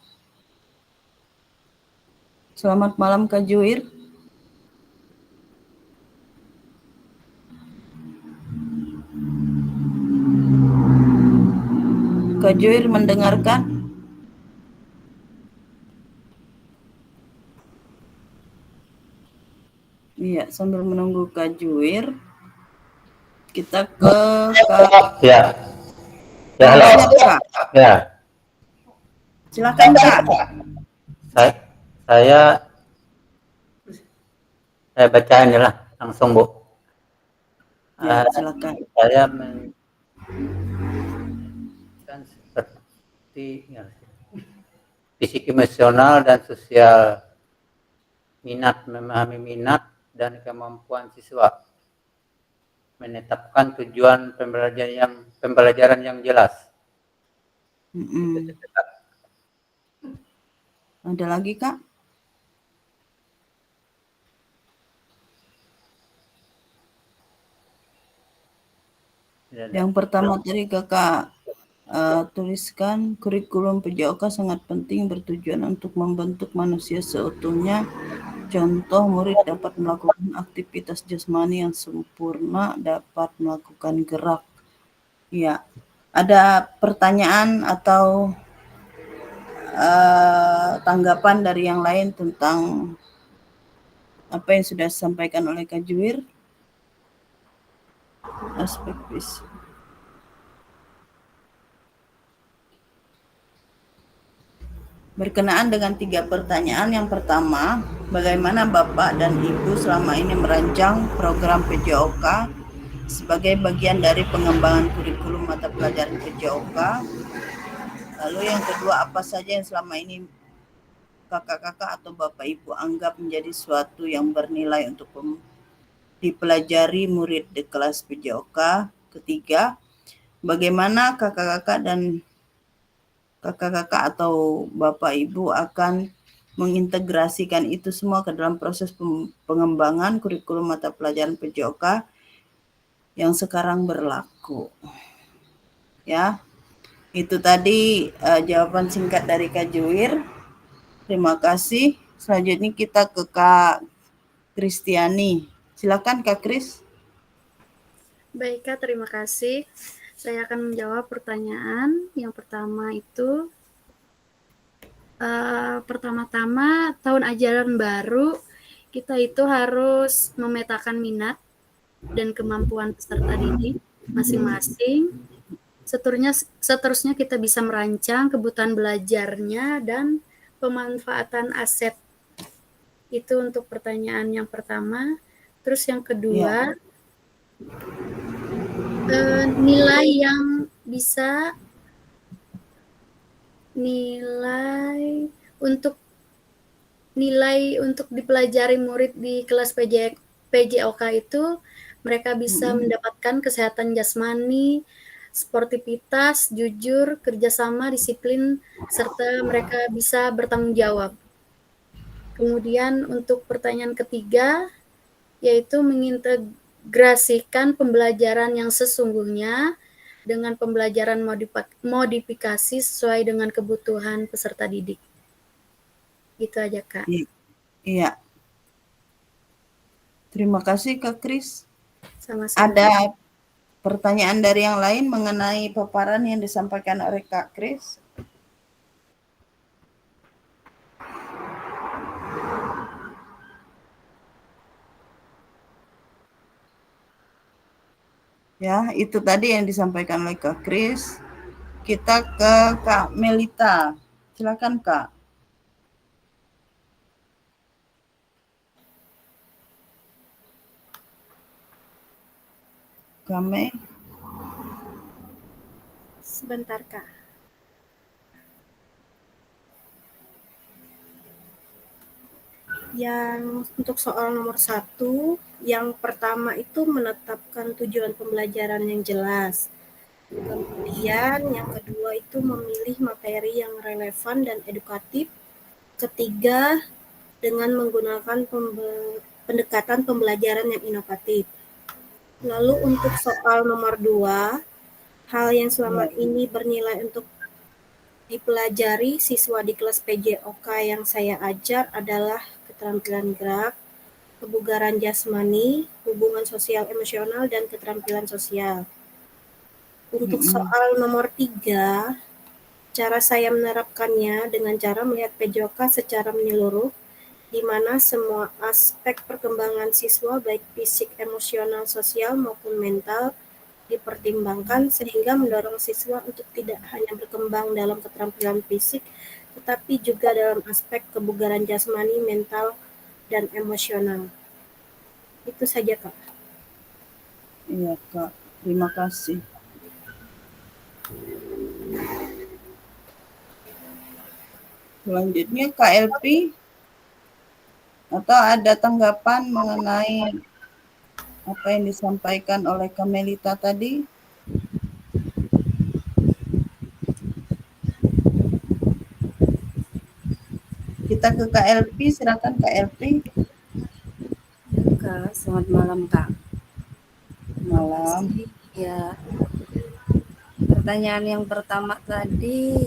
Selamat malam, Kak Juir. Kak Juir mendengarkan? Iya, sambil menunggu Kak Juir, kita ke Kak. Ya, ya, halo. Siap, Kak. Ya, Silakan, Kak. saya bacain ya lah langsung, Bu. Ya, silakan. Saya kan seperti ya, fisik emosional dan sosial, memahami minat dan kemampuan siswa, menetapkan tujuan pembelajaran yang jelas. Ada lagi, Kak? Yang pertama tadi kakak tuliskan, kurikulum PJOK sangat penting, bertujuan untuk membentuk manusia seutuhnya. Contoh, murid dapat melakukan aktivitas jasmani yang sempurna, dapat melakukan gerak. Ya, ada pertanyaan atau tanggapan dari yang lain tentang apa yang sudah disampaikan oleh Kak Juir? Aspek fisik. Berkenaan dengan 3 pertanyaan, yang pertama, bagaimana Bapak dan Ibu selama ini merancang program PJOK sebagai bagian dari pengembangan kurikulum mata pelajaran PJOK? Lalu yang kedua, apa saja yang selama ini kakak-kakak atau Bapak Ibu anggap menjadi suatu yang bernilai untuk dipelajari murid di kelas PJOK? Ketiga, bagaimana kakak-kakak atau Bapak Ibu akan mengintegrasikan itu semua ke dalam proses pengembangan kurikulum mata pelajaran PJOK yang sekarang berlaku. Ya, itu tadi jawaban singkat dari Kak Juir. Terima kasih. Selanjutnya kita ke Kak Kristiani. Silakan Kak Kris. Baik, Kak, terima kasih. Saya akan menjawab pertanyaan. Yang pertama itu, pertama-tama tahun ajaran baru, kita itu harus memetakan minat dan kemampuan peserta didik masing-masing. Seterusnya kita bisa merancang kebutuhan belajarnya dan pemanfaatan aset. Itu untuk pertanyaan yang pertama. Terus yang kedua, nilai yang bisa nilai untuk nilai untuk dipelajari murid di kelas PJOK itu mereka bisa mendapatkan kesehatan jasmani, sportivitas, jujur, kerjasama, disiplin, serta mereka bisa bertanggung jawab. Kemudian untuk pertanyaan ketiga, yaitu mengintegrasikan pembelajaran yang sesungguhnya dengan pembelajaran modifikasi sesuai dengan kebutuhan peserta didik. Gitu aja, Kak. Iya. Terima kasih Kak Kris. Sama-sama. Ada pertanyaan dari yang lain mengenai paparan yang disampaikan oleh Kak Kris? Ya, itu tadi yang disampaikan oleh Kak Kris. Kita ke Kak Melita. Silakan Kak. Kame. Sebentar, Kak. Yang untuk soal nomor 1, yang pertama itu menetapkan tujuan pembelajaran yang jelas. Kemudian yang kedua itu memilih materi yang relevan dan edukatif. Ketiga, dengan menggunakan pendekatan pembelajaran yang inovatif. Lalu untuk soal nomor 2, hal yang selama ini bernilai untuk dipelajari siswa di kelas PJOK yang saya ajar adalah keterampilan gerak, kebugaran jasmani, hubungan sosial emosional, dan keterampilan sosial. Untuk soal nomor 3, cara saya menerapkannya dengan cara melihat PJOK secara menyeluruh, di mana semua aspek perkembangan siswa baik fisik, emosional, sosial maupun mental dipertimbangkan sehingga mendorong siswa untuk tidak hanya berkembang dalam keterampilan fisik tetapi juga dalam aspek kebugaran jasmani, mental, dan emosional. Itu saja, Kak. Iya, Kak. Terima kasih. Selanjutnya KLP. Atau ada tanggapan mengenai apa yang disampaikan oleh Kamelita tadi? Kita ke KLP, silakan KLP. Kak, selamat malam Kak. Malam. Ya, pertanyaan yang pertama tadi,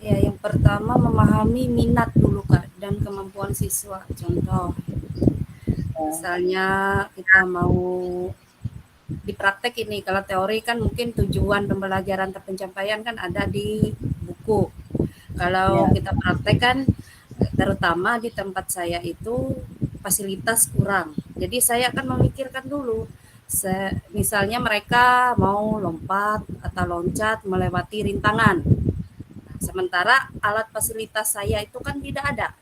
yang pertama memahami minat dulu Kak dan kemampuan siswa. Contoh, misalnya kita mau di praktek ini, kalau teori kan mungkin tujuan pembelajaran pencapaian kan ada di buku. Kalau kita praktek kan, terutama di tempat saya itu fasilitas kurang. Jadi saya akan memikirkan dulu, misalnya mereka mau lompat atau loncat melewati rintangan. Nah, sementara alat fasilitas saya itu kan tidak ada.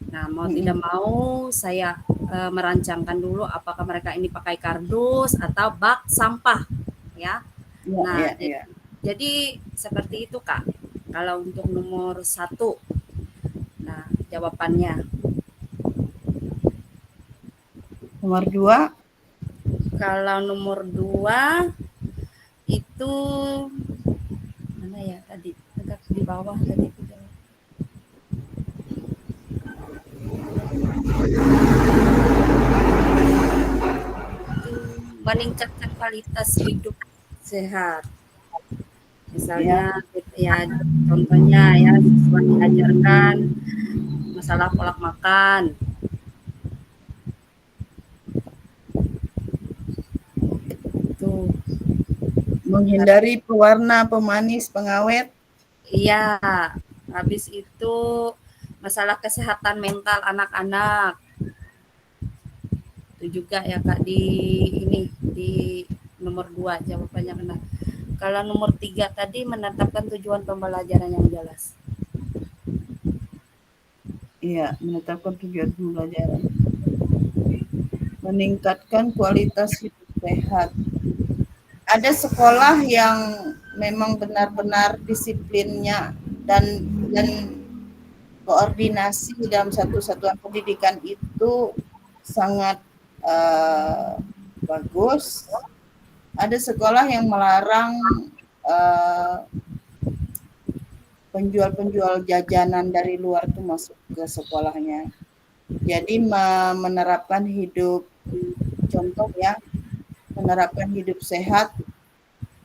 Nah, mau tidak mau saya merancangkan dulu apakah mereka ini pakai kardus atau bak sampah, ya. Nah, jadi seperti itu Kak. Kalau untuk nomor 1, nah jawabannya. Nomor 2. Kalau nomor 2 itu mana ya tadi? Agak di bawah tadi. Meningkatkan kualitas hidup sehat. Misalnya contohnya ya, siswa diajarkan masalah pola makan. Tuh. Menghindari pewarna, pemanis, pengawet. Iya, habis itu masalah kesehatan mental anak-anak. Itu juga ya Kak di nomor 2 jawabannya benar. Kalau nomor 3 tadi menetapkan tujuan pembelajaran yang jelas. Iya, menetapkan tujuan pembelajaran. Meningkatkan kualitas hidup sehat. Ada sekolah yang memang benar-benar disiplinnya dan koordinasi dalam satu satuan pendidikan itu sangat bagus. Ada sekolah yang melarang penjual-penjual jajanan dari luar itu masuk ke sekolahnya. Jadi menerapkan hidup, contoh ya, menerapkan hidup sehat,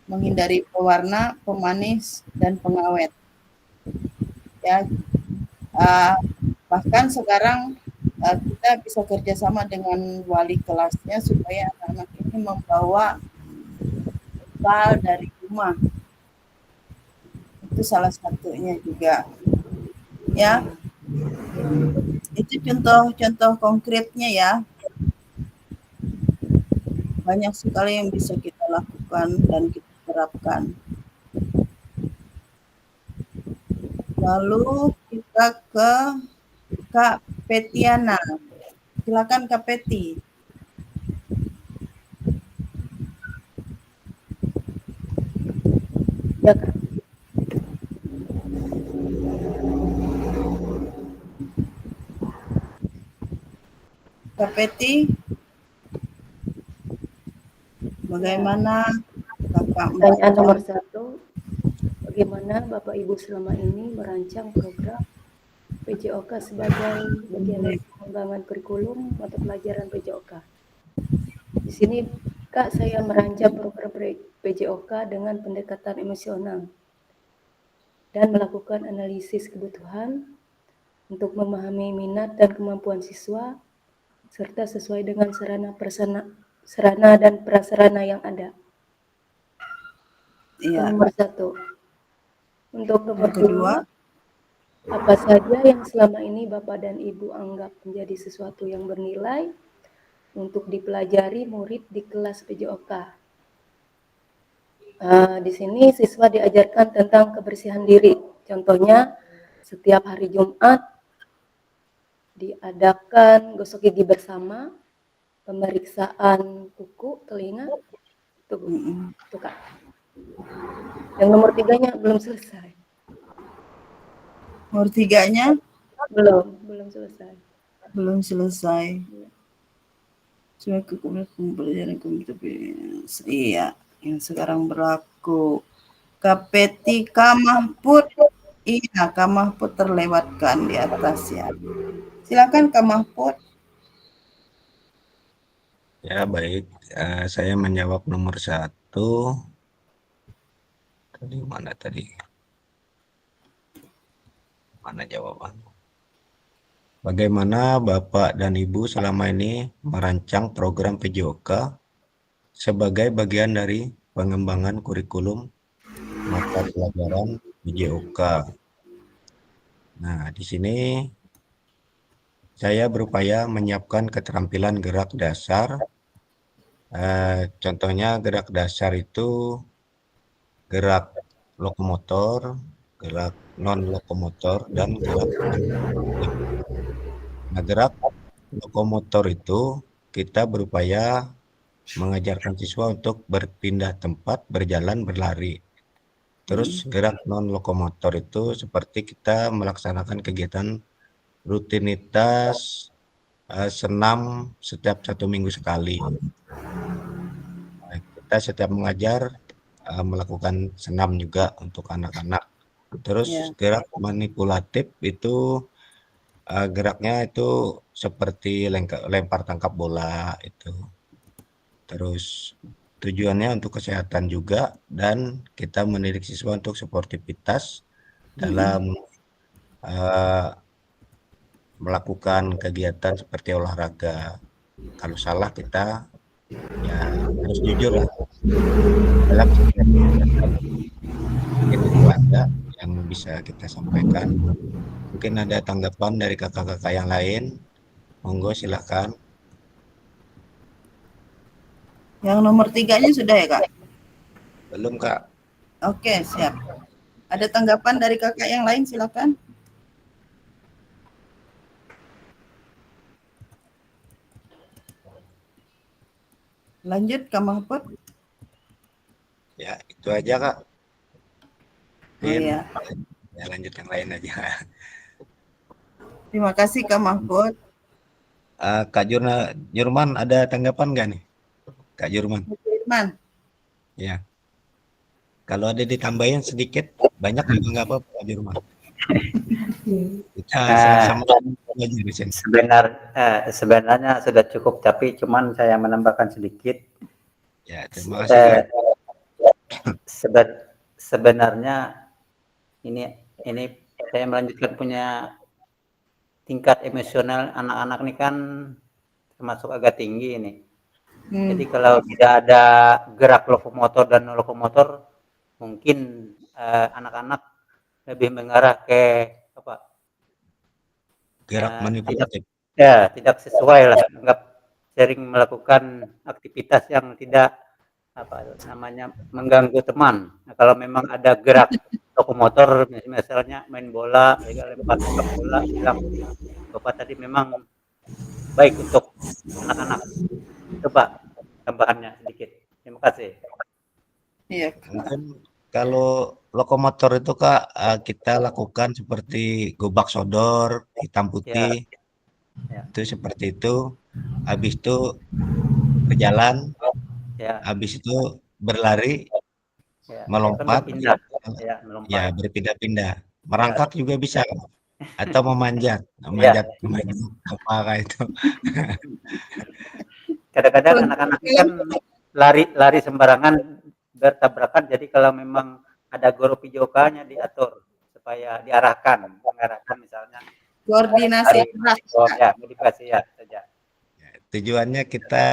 menghindari pewarna, pemanis, dan pengawet. Ya, bahkan sekarang kita bisa kerjasama dengan wali kelasnya supaya anak-anak ini membawa bekal dari rumah. Itu salah satunya juga. Ya, itu contoh-contoh konkretnya ya. Banyak sekali yang bisa kita lakukan dan kita terapkan. Lalu kita ke Kak Petiana. Silakan Kak Peti. Ya, Kak. Kak Peti, bagaimana Bapak Pertanyaan nomor 1, bagaimana Bapak Ibu selama ini merancang program PJOK sebagai bagian dari pengembangan kurikulum mata pelajaran PJOK? Di sini Kak, saya merancang program PJOK dengan pendekatan emosional dan melakukan analisis kebutuhan untuk memahami minat dan kemampuan siswa serta sesuai dengan sarana dan prasarana yang ada. Iya. Nomor 1. Untuk nomor Yang kedua, 2, apa saja yang selama ini Bapak dan Ibu anggap menjadi sesuatu yang bernilai untuk dipelajari murid di kelas PJOK? Di sini siswa diajarkan tentang kebersihan diri. Contohnya, setiap hari Jumat diadakan gosok gigi bersama, pemeriksaan kuku, telinga, itu Kak. Yang nomor 3-nya belum selesai. nomor 3-nya Belum selesai. belum selesai. Cuma pembelajaran kompetensi. Iya, yang sekarang berlaku. Kapeti Kamahput. Iya, Kamahput terlewatkan di atas ya. Silakan Kamahput. Ya baik, saya menjawab nomor 1. Tadi mana tadi? Mana jawaban? Bagaimana Bapak dan Ibu selama ini merancang program PJOK sebagai bagian dari pengembangan kurikulum mata pelajaran PJOK? Nah, di sini saya berupaya menyiapkan keterampilan gerak dasar. Contohnya gerak dasar itu gerak lokomotor, gerak non-lokomotor, dan gerak aktif. Nah, gerak lokomotor itu kita berupaya mengajarkan siswa untuk berpindah tempat, berjalan, berlari. Terus gerak non-lokomotor itu seperti kita melaksanakan kegiatan rutinitas senam setiap 1 minggu sekali. Kita setiap mengajar melakukan senam juga untuk anak-anak. Terus gerak manipulatif itu geraknya itu seperti lempar tangkap bola itu. Terus tujuannya untuk kesehatan juga, dan kita mendidik siswa untuk sportivitas dalam melakukan kegiatan seperti olahraga. Kalau salah kita ya harus jujur lah dalam setiap kegiatan. Mungkin itu aja yang bisa kita sampaikan. Mungkin ada tanggapan dari kakak-kakak yang lain, monggo silakan. Yang nomor 3-nya sudah ya Kak? Belum Kak. Oke, siap. Ada tanggapan dari kakak yang lain, silakan. Lanjut Kak Mahfud. Ya, itu aja Kak. Oh, iya. Ya lanjut yang lain aja. Terima kasih Kak Mahfud. Kak Jurman ada tanggapan nggak nih? Kak Jurman? Firman. Ya. Kalau ada ditambahin sedikit, banyak juga nggak apa-apa Kak Jurman. Kita sama-sama belajar di sini. Sebenarnya sudah cukup, tapi cuman saya menambahkan sedikit. Ya, terima kasih. Sebenarnya ini saya melanjutkan punya tingkat emosional anak-anak ini kan termasuk agak tinggi ini. Jadi kalau tidak ada gerak lokomotor dan lokomotor, mungkin anak-anak lebih mengarah ke apa? Gerak manipulatif. Tidak sesuai lah, anggap sering melakukan aktivitas yang tidak mengganggu teman. Nah, kalau memang ada gerak lokomotor, misalnya main bola, lempar bola, bilang Bapak tadi memang baik untuk anak-anak. Coba tambahannya sedikit. Terima kasih. Iya. Mungkin kalau lokomotor itu Kak, kita lakukan seperti gobak sodor, hitam putih, itu seperti itu. Habis itu berjalan, habis itu berlari, melompat, ya berpindah-pindah. Merangkak juga bisa, atau memanjat apa kayak itu. Kadang-kadang anak-anak kan lari sembarangan bertabrakan, jadi kalau memang ada guru PJOK-nya diatur supaya mengarahkan misalnya koordinasi motivasi saja. Tujuannya kita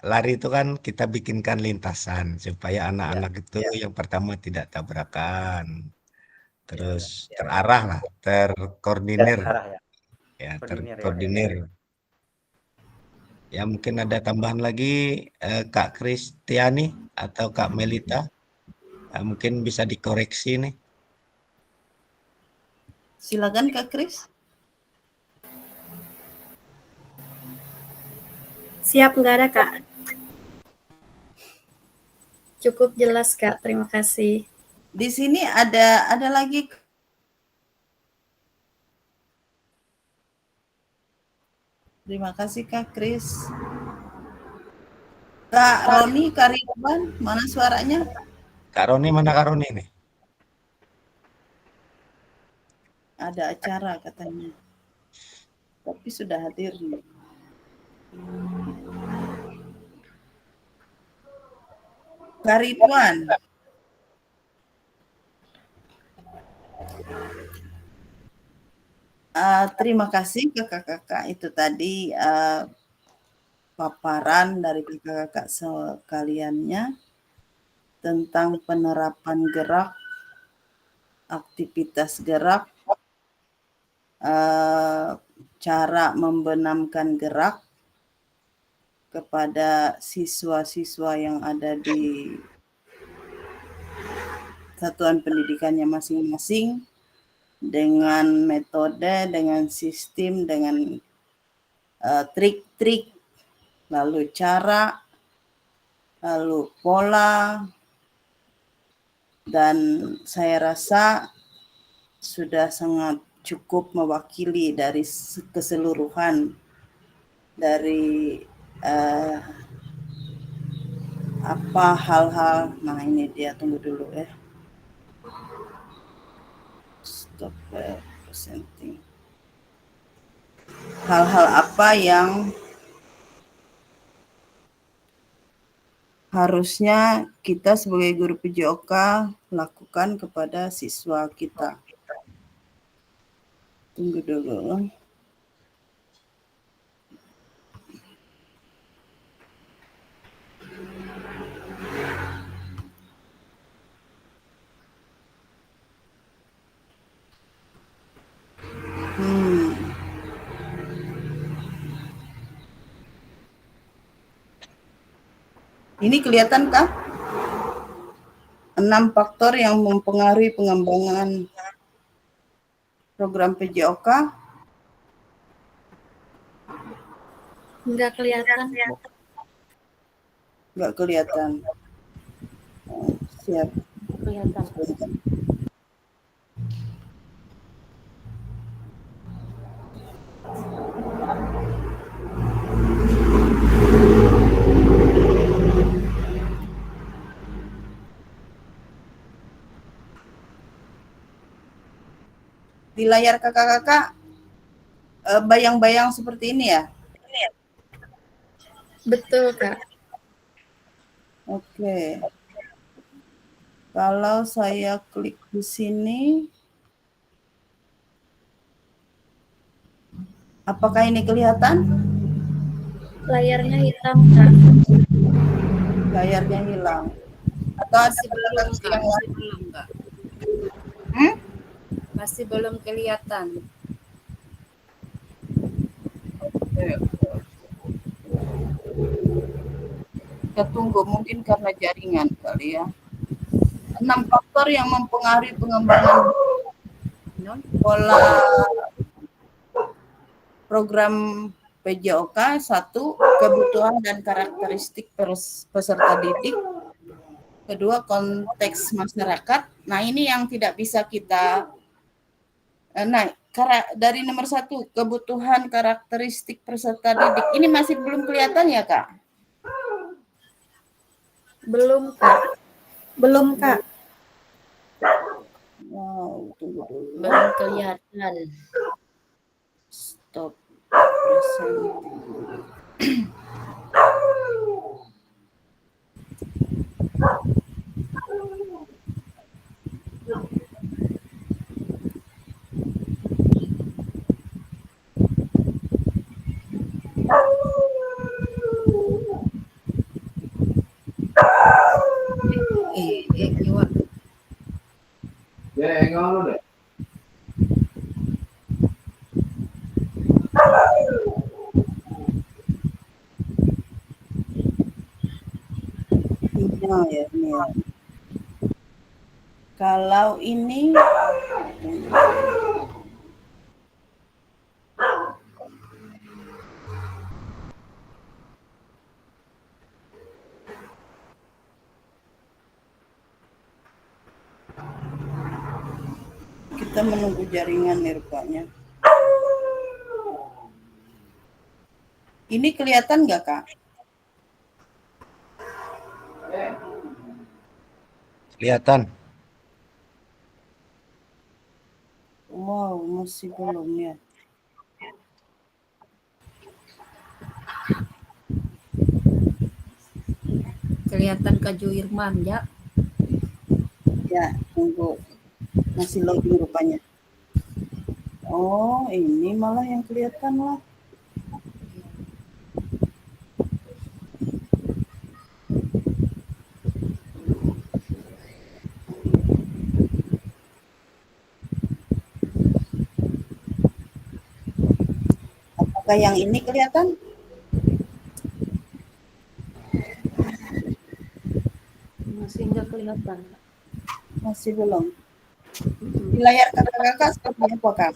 lari itu kan kita bikinkan lintasan supaya anak-anak itu yang pertama tidak tabrakan, terus terarah lah, terkoordinir, terkoordinir. Ya mungkin ada tambahan lagi Kak Kristiani atau Kak Melita, mungkin bisa dikoreksi nih. Silakan Kak Kris. Siap, nggak ada Kak. Cukup jelas Kak, terima kasih. Di sini ada lagi. Terima kasih Kak Kris. Kak Roni Karyawan, mana suaranya? Kak Roni, mana Kak Roni nih? Ada acara katanya. Tapi sudah hadir nih. Kak Ridwan. Terima kasih kakak-kakak itu tadi paparan dari kakak-kakak sekaliannya tentang penerapan gerak, aktivitas gerak, cara membenamkan gerak kepada siswa-siswa yang ada di satuan pendidikannya masing-masing, dengan metode, dengan sistem, dengan trik-trik, lalu cara, lalu pola, dan saya rasa sudah sangat cukup mewakili dari keseluruhan dari apa hal-hal. Nah ini dia, tunggu dulu ya. Stop presenting. Hal-hal apa yang harusnya kita sebagai guru PJOK lakukan kepada siswa kita. Tunggu dulu. Ini kelihatan kah? 6 faktor yang mempengaruhi pengembangan program PJOK. Enggak kelihatan. Enggak kelihatan. Siap. Kelihatan. Di layar kakak-kakak bayang-bayang seperti ini ya? Betul, Kak. Oke. Kalau saya klik di sini, apakah ini kelihatan? Layarnya hitam, Kak. Layarnya hilang. Atau ada Masih belum, kata-kata Kak. yang Masih lain? belum, Kak. Hmm? Masih belum kelihatan. Oke. Kita tunggu, mungkin karena jaringan kali ya. 6 faktor yang mempengaruhi pengembangan pola program PJOK. 1, kebutuhan dan karakteristik peserta didik. 2, konteks masyarakat. Nah, ini yang tidak bisa kita dari nomor 1, kebutuhan karakteristik peserta didik. Ini masih belum kelihatan ya, Kak? Belum, Kak. Belum, Kak. Wow, tunggu dulu. Belum kelihatan. Stop. Present. Iwa. Iya ya, ini ya. Kalau ini kita menunggu jaringan nih rupanya. Ini kelihatan nggak, Kak? Kelihatan. Wow, masih belum ya. Kelihatan Kak Juirman ya. Ya, tunggu. Masih loading rupanya. Oh, ini malah yang kelihatan lah. Apakah yang ini kelihatan? Masih nggak kelihatan. Masih belum. Di layar kakak-kakak seperti apa, Kak?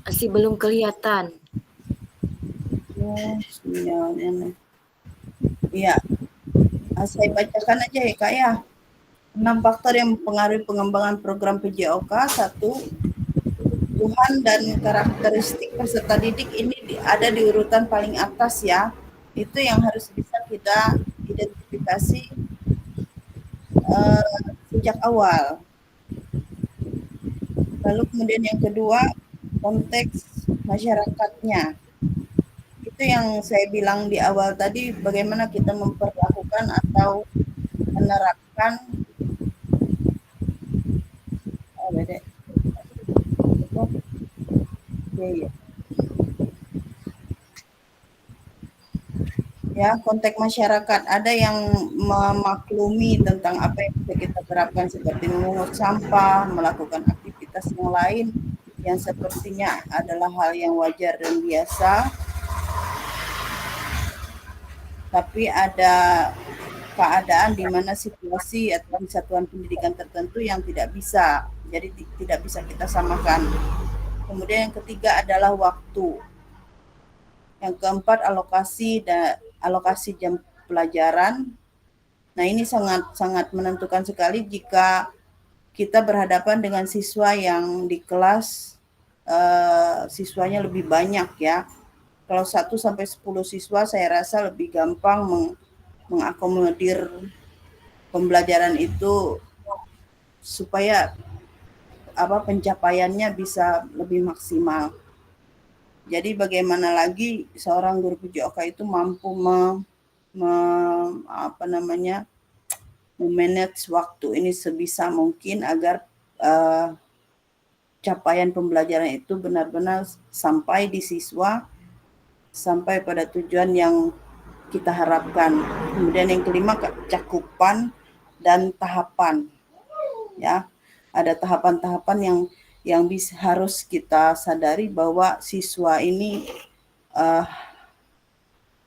Masih belum kelihatan. Oh, sinyalnya nih. Iya. Saya bacakan aja ya, Kak ya. 6 faktor yang mempengaruhi pengembangan program PJOK. 1, kebutuhan dan karakteristik peserta didik. Ini ada di urutan paling atas ya. Itu yang harus bisa kita identifikasi sejak awal. Lalu kemudian yang kedua, konteks masyarakatnya. Itu yang saya bilang di awal tadi, bagaimana kita memperlakukan atau menerapkan ya, konteks masyarakat. Ada yang memaklumi tentang apa yang bisa kita terapkan seperti memungut sampah, melakukan aktivitas yang lain yang sepertinya adalah hal yang wajar dan biasa. Tapi ada keadaan di mana situasi atau satuan pendidikan tertentu yang tidak bisa, jadi tidak bisa kita samakan. Kemudian yang ketiga adalah waktu. Yang keempat, alokasi jam pelajaran. Nah, ini sangat menentukan sekali jika kita berhadapan dengan siswa yang di kelas siswanya lebih banyak ya. Kalau 1 sampai 10 siswa saya rasa lebih gampang mengakomodir pembelajaran itu supaya pencapaiannya bisa lebih maksimal. Jadi bagaimana lagi seorang guru PJOK itu mampu memanage waktu ini sebisa mungkin agar capaian pembelajaran itu benar-benar sampai di siswa, sampai pada tujuan yang kita harapkan. Kemudian yang kelima, cakupan dan tahapan. Ya, ada tahapan-tahapan yang harus kita sadari bahwa siswa ini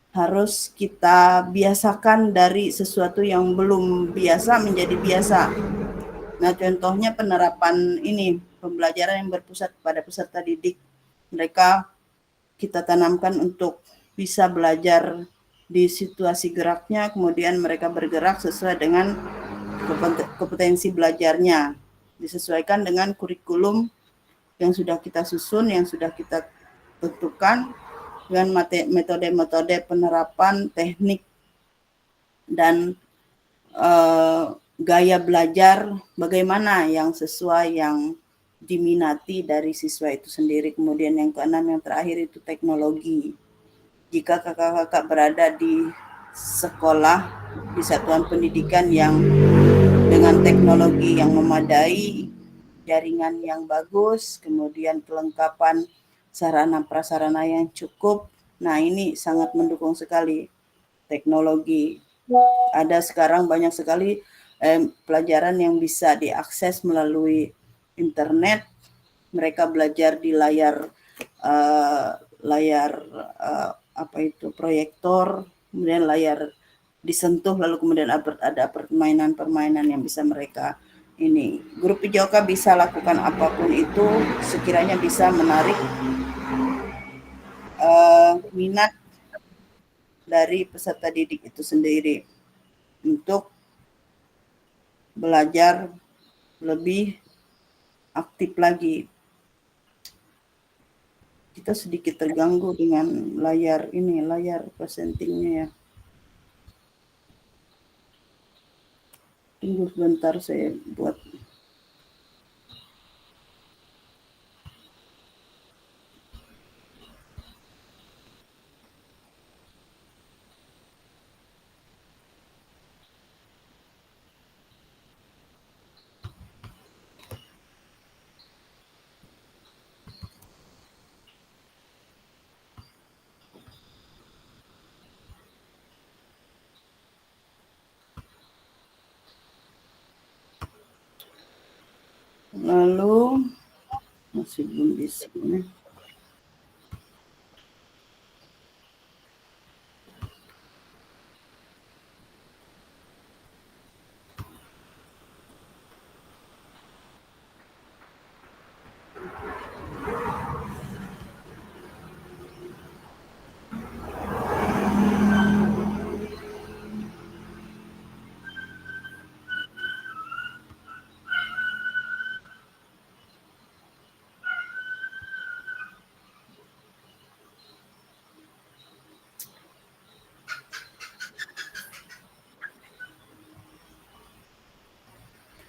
harus kita biasakan dari sesuatu yang belum biasa menjadi biasa. Nah, contohnya penerapan ini, pembelajaran yang berpusat pada peserta didik. Mereka kita tanamkan untuk bisa belajar di situasi geraknya, kemudian mereka bergerak sesuai dengan kompetensi belajarnya, disesuaikan dengan kurikulum yang sudah kita susun, yang sudah kita tentukan, dengan metode-metode penerapan, teknik, dan gaya belajar bagaimana yang sesuai, yang diminati dari siswa itu sendiri. Kemudian yang keenam, yang terakhir itu teknologi. Jika kakak-kakak berada di sekolah, di satuan pendidikan yang dengan teknologi yang memadai, jaringan yang bagus, kemudian kelengkapan sarana prasarana yang cukup, nah ini sangat mendukung sekali teknologi. Ada sekarang banyak sekali pelajaran yang bisa diakses melalui internet. Mereka belajar di layar proyektor, kemudian layar disentuh, lalu kemudian ada permainan-permainan yang bisa mereka ini. Guru PJOK bisa lakukan apapun itu sekiranya bisa menarik minat dari peserta didik itu sendiri untuk belajar lebih aktif lagi. Kita sedikit terganggu dengan layar presentingnya ya. Tunggu sebentar, saya buat. Lalu masih belum bisa.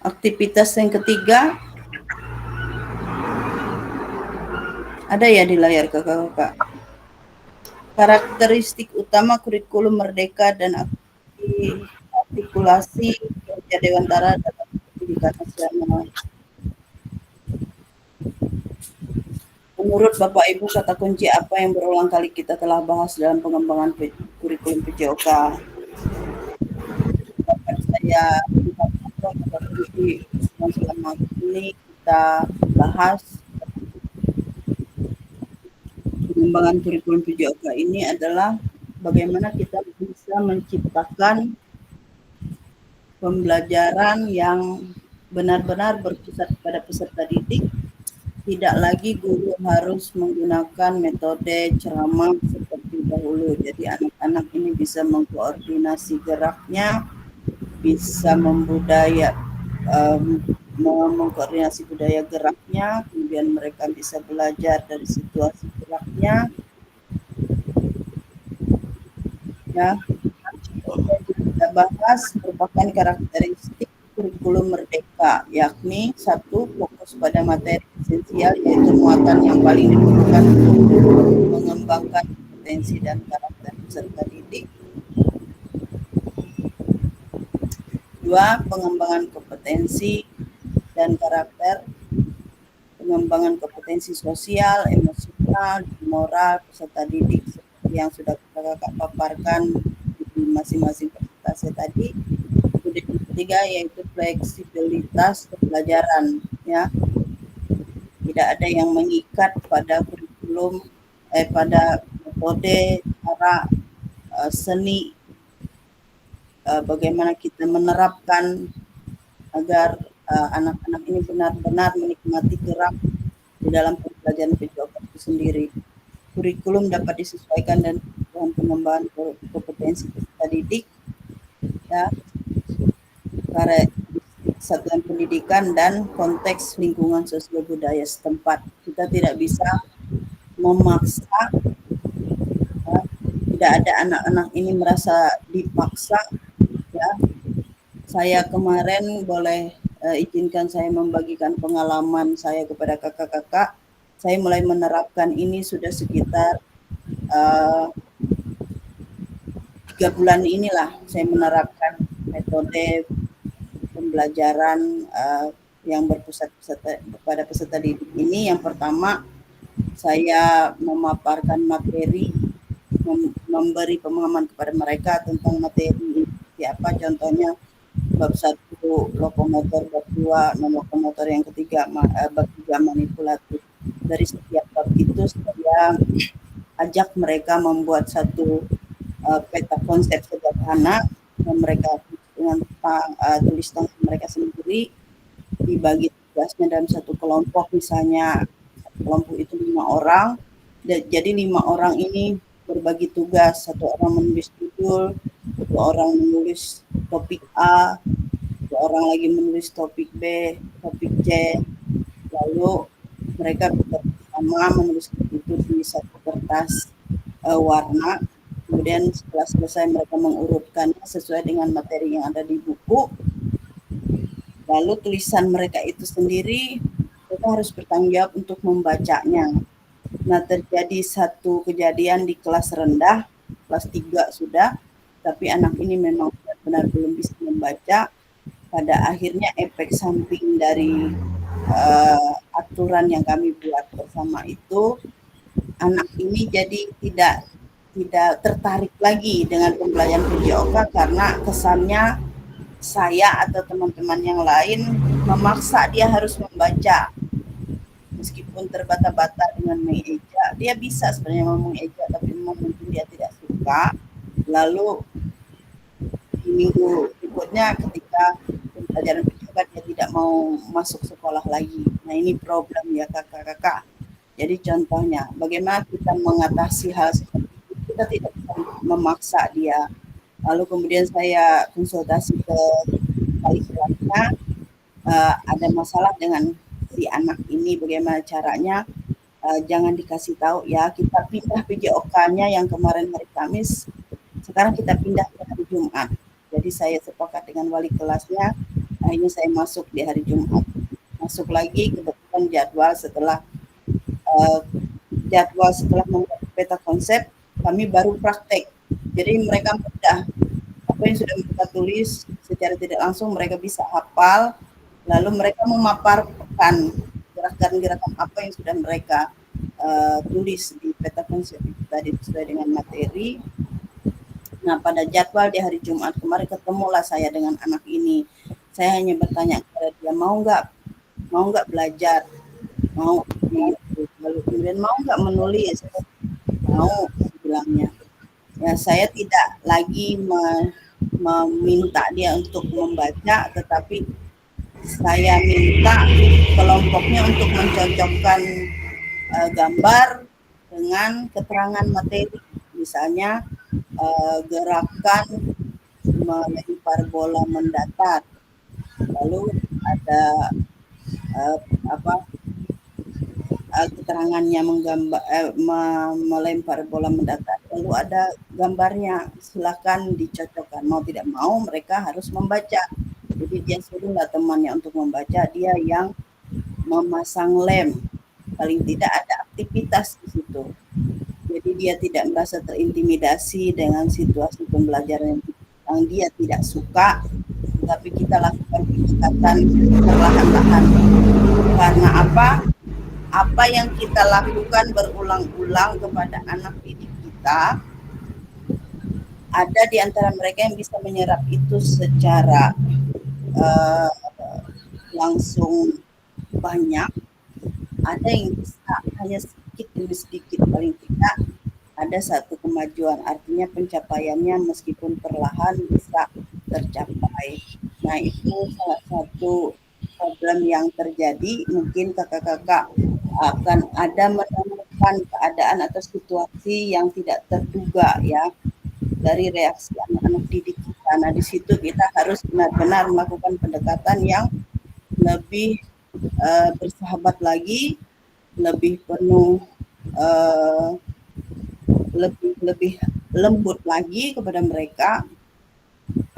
Aktivitas yang ketiga ada ya di layar kakak-kakak. Karakteristik utama kurikulum Merdeka dan artikulasi kerja Dewantara dalam pendidikan nasional. Menurut Bapak Ibu, kata kunci apa yang berulang kali kita telah bahas dalam pengembangan kurikulum PJOK? Dapat saya selama ini kita bahas pengembangan kurikulum PJOK ini adalah bagaimana kita bisa menciptakan pembelajaran yang benar-benar berpusat pada peserta didik. Tidak lagi guru harus menggunakan metode ceramah seperti dahulu. Jadi anak-anak ini bisa mengkoordinasi geraknya, bisa mengkoordinasi budaya geraknya, kemudian mereka bisa belajar dari situasi geraknya. Ya, kita bahas merupakan karakteristik kurikulum Merdeka, yakni 1. Fokus fokus pada materi esensial, yaitu muatan yang paling diperlukan untuk mengembangkan kompetensi dan karakter peserta didik. 2. Pengembangan kompetensi dan karakter, pengembangan kompetensi sosial, emosional, moral peserta didik seperti yang sudah kakak paparkan di masing-masing presentasi tadi. Kemudian yang ketiga yaitu fleksibilitas pembelajaran, ya, tidak ada yang mengikat pada kurikulum, pada metode, cara, seni, bagaimana kita menerapkan agar anak-anak ini benar-benar menikmati gerak di dalam pembelajaran PJOK itu sendiri. Kurikulum dapat disesuaikan dan pengembangan kompetensi peserta didik, ya, para satuan pendidikan dan konteks lingkungan sosial budaya setempat. Kita tidak bisa memaksa, ya, tidak ada anak-anak ini merasa dipaksa, ya. Saya kemarin boleh izinkan saya membagikan pengalaman saya kepada kakak-kakak. Saya mulai menerapkan ini sudah sekitar 3 bulan inilah saya menerapkan metode pembelajaran yang berpusat pada peserta didik ini. Yang pertama, saya memaparkan materi, memberi pemahaman kepada mereka tentang materi apa, contohnya bab 1 lokomotor, bab 2 non-lokomotor, yang ketiga bab 3 manipulatif. Dari setiap bab itu saya ajak mereka membuat satu peta konsep sederhana yang mereka dengan tulis tangan mereka sendiri, dibagi tugasnya dalam satu kelompok, misalnya kelompok itu 5 orang, jadi 5 orang ini berbagi tugas, 1 orang menulis judul, 1 orang menulis topik A, 1 orang lagi menulis topik B, topik C, lalu mereka bersama menulis itu di satu kertas warna. Kemudian setelah selesai mereka mengurutkannya sesuai dengan materi yang ada di buku. Lalu tulisan mereka itu sendiri, mereka harus bertanggung jawab untuk membacanya. Nah, terjadi satu kejadian di kelas rendah, kelas 3 sudah, tapi anak ini memang benar-benar belum bisa membaca. Pada akhirnya efek samping dari aturan yang kami buat bersama itu, anak ini jadi tidak tertarik lagi dengan pembelajaran PJOK karena kesannya saya atau teman-teman yang lain memaksa dia harus membaca. Meskipun terbata-bata dengan mengeja, dia bisa sebenarnya mengeja, tapi memang mungkin dia tidak suka. Lalu di minggu berikutnya ketika pembelajaran PJOK dia tidak mau masuk sekolah lagi. Nah, ini problem ya kakak-kakak. Jadi contohnya bagaimana kita mengatasi hal seperti itu, kita tidak bisa memaksa dia. Lalu kemudian saya konsultasi ke wali kelasnya, ada masalah dengan si anak ini, bagaimana caranya, jangan dikasih tahu ya, kita pindah PJOK-nya yang kemarin hari Kamis, sekarang kita pindah ke hari Jumat. Jadi saya sepakat dengan wali kelasnya, akhirnya saya masuk di hari Jumat. Masuk lagi, kebetulan jadwal setelah membuat peta konsep, kami baru praktek. Jadi mereka mudah, apa yang sudah mereka tulis secara tidak langsung mereka bisa hafal, lalu mereka memaparkan gerakan-gerakan apa yang sudah mereka tulis di peta konsep itu tadi sesuai dengan materi. Nah, pada jadwal di hari Jumat kemarin ketemulah saya dengan anak ini. Saya hanya bertanya kepada dia, mau nggak belajar, mau, lalu kemudian mau nggak menulis, mau, bilangnya. Ya, saya tidak lagi meminta dia untuk membaca, tetapi saya minta kelompoknya untuk mencocokkan gambar dengan keterangan materi. Misalnya gerakan melempar bola mendatar, lalu ada keterangannya melempar bola mendatar, lalu ada gambarnya, silakan dicocokkan. Mau tidak mau mereka harus membaca. Jadi dia suruhlah temannya untuk membaca, dia yang memasang lem, paling tidak ada aktivitas di situ. Jadi dia tidak merasa terintimidasi dengan situasi pembelajaran yang dia tidak suka, tapi kita lakukan pendekatan perlahan-lahan. Karena apa? Apa yang kita lakukan berulang-ulang kepada anak didik kita, ada di antara mereka yang bisa menyerap itu secara langsung banyak, ada yang bisa hanya sedikit demi sedikit, paling tidak ada satu kemajuan, artinya pencapaiannya meskipun perlahan bisa tercapai. Nah, itu salah satu problem yang terjadi. Mungkin kakak-kakak akan ada menemukan keadaan atau situasi yang tidak terduga ya dari reaksi anak-anak didik kita. Nah, di situ kita harus benar-benar melakukan pendekatan yang lebih bersahabat lagi, lebih penuh lebih lembut lagi kepada mereka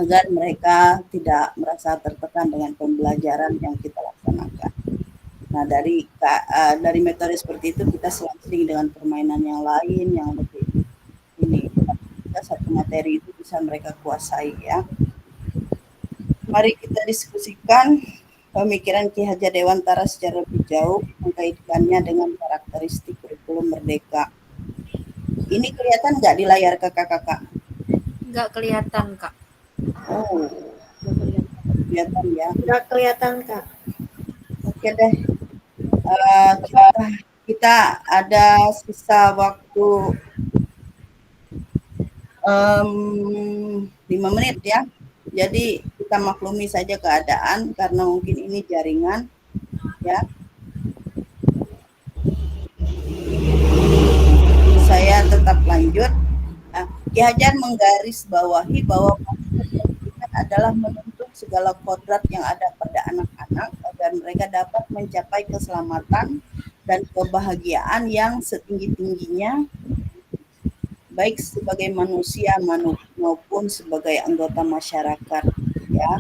agar mereka tidak merasa tertekan dengan pembelajaran yang kita laksanakan. Nah, dari metode seperti itu kita selang-seling dengan permainan yang lain yang lebih ini, kita satu materi itu bisa mereka kuasai ya. Mari kita diskusikan pemikiran Ki Hajar Dewantara secara lebih jauh, mengkaitkannya dengan karakteristik kurikulum merdeka. Ini kelihatan nggak di layar kakak-kakak? Nggak kelihatan, Kak. Oh, kelihatan ya? Nggak kelihatan, Kak. Oke deh. Kita ada sisa waktu 5 menit ya. Jadi kita maklumi saja keadaan karena mungkin ini jaringan ya. Saya tetap lanjut. Nah, Ki Hajar menggarisbawahi bahwa pendidikan adalah menuntut segala kodrat yang ada pada anak-anak agar mereka dapat mencapai keselamatan dan kebahagiaan yang setinggi-tingginya, baik sebagai manusia maupun sebagai anggota masyarakat. Ya,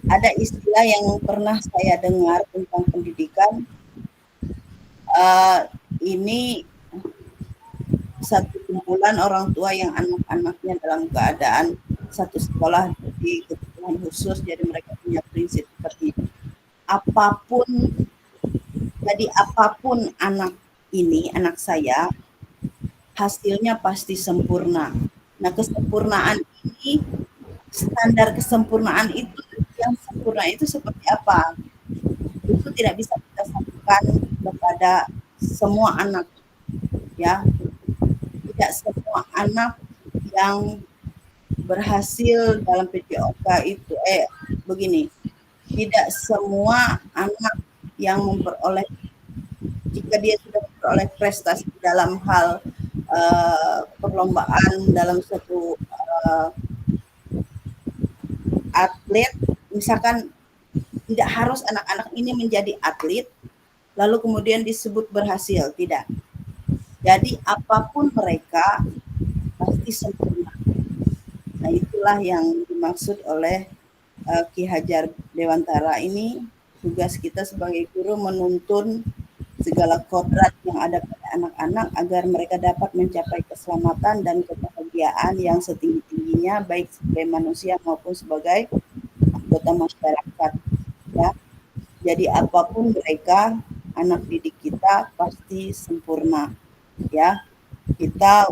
ada istilah yang pernah saya dengar tentang pendidikan. Ini satu kumpulan orang tua yang anak-anaknya dalam keadaan satu sekolah di kebutuhan khusus, jadi mereka punya prinsip seperti ini. Apapun anak ini, anak saya, hasilnya pasti sempurna. Nah, kesempurnaan ini, standar kesempurnaan itu, yang sempurna itu seperti apa? Itu tidak bisa kita satukan kepada semua anak, ya. Tidak semua anak yang berhasil dalam PJOK itu begini, tidak semua anak yang memperoleh, jika dia sudah memperoleh prestasi dalam hal perlombaan dalam suatu atlet, misalkan tidak harus anak-anak ini menjadi atlet lalu kemudian disebut berhasil, tidak. Jadi apapun mereka pasti sempurna. Nah, itulah yang dimaksud oleh Ki Hajar Dewantara ini. Tugas kita sebagai guru menuntun segala kodrat yang ada pada anak-anak agar mereka dapat mencapai keselamatan dan kebahagiaan yang setinggi-tingginya, baik sebagai manusia maupun sebagai anggota masyarakat. Ya. Jadi apapun mereka, anak didik kita pasti sempurna. Ya, kita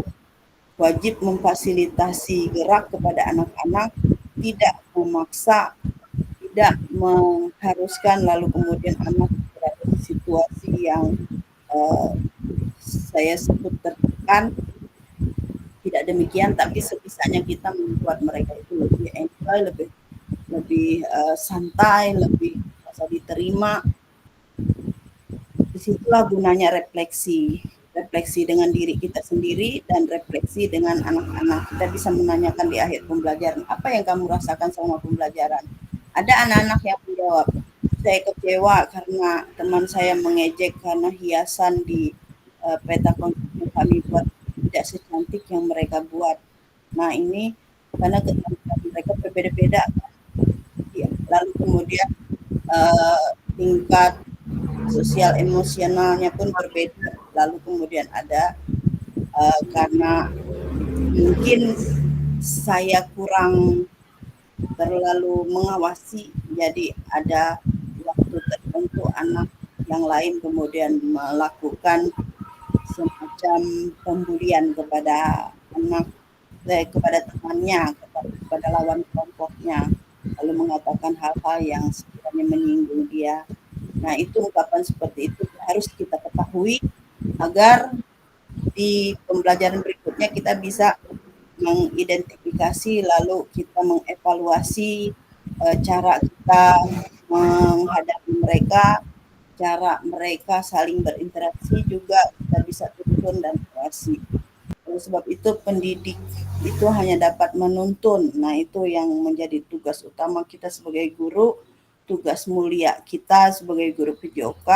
wajib memfasilitasi gerak kepada anak-anak, tidak memaksa, tidak mengharuskan lalu kemudian anak berada di situasi yang saya sebut tertekan. Tidak demikian, tapi sebisanya kita membuat mereka itu lebih enjoy, lebih santai, lebih bisa diterima. Disitulah gunanya refleksi dengan diri kita sendiri dan refleksi dengan anak-anak. Kita bisa menanyakan di akhir pembelajaran, apa yang kamu rasakan selama pembelajaran? Ada anak-anak yang menjawab, saya kecewa karena teman saya mengejek karena hiasan di peta konsep yang kami buat tidak secantik yang mereka buat. Nah, ini karena kecantikan mereka berbeda-beda. Ya, lalu kemudian tingkat sosial emosionalnya pun berbeda. Lalu kemudian ada karena mungkin saya kurang terlalu mengawasi, jadi ada waktu tertentu anak yang lain kemudian melakukan semacam pembulian kepada kepada temannya, kepada lawan kelompoknya, lalu mengatakan hal-hal yang sekiranya menyinggung dia. Nah, itu ungkapan seperti itu harus kita ketahui agar di pembelajaran berikutnya kita bisa mengidentifikasi lalu kita mengevaluasi cara kita menghadapi mereka, cara mereka saling berinteraksi juga kita bisa tuntun dan awasi. Oleh sebab itu pendidik itu hanya dapat menuntun. Nah, itu yang menjadi tugas utama kita sebagai guru, tugas mulia kita sebagai guru PJOK,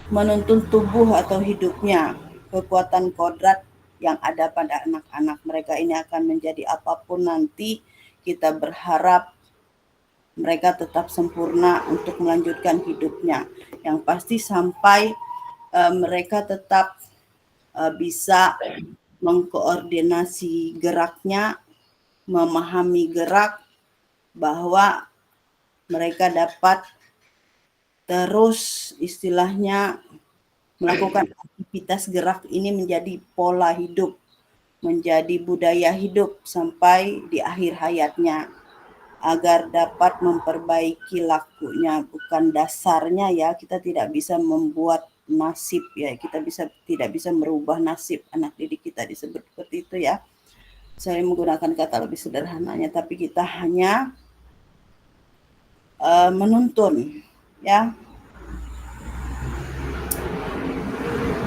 menuntun tubuh atau hidupnya, kekuatan kodrat yang ada pada anak-anak mereka ini akan menjadi apapun nanti, kita berharap mereka tetap sempurna untuk melanjutkan hidupnya. Yang pasti sampai mereka tetap bisa mengkoordinasi geraknya, memahami gerak, bahwa mereka dapat terus istilahnya melakukan aktivitas gerak ini menjadi pola hidup, menjadi budaya hidup sampai di akhir hayatnya, agar dapat memperbaiki lakunya, bukan dasarnya ya. Kita tidak bisa membuat nasib ya, kita tidak bisa merubah nasib anak didik kita, disebut seperti itu ya. Saya menggunakan kata lebih sederhananya, tapi kita hanya menuntun ya,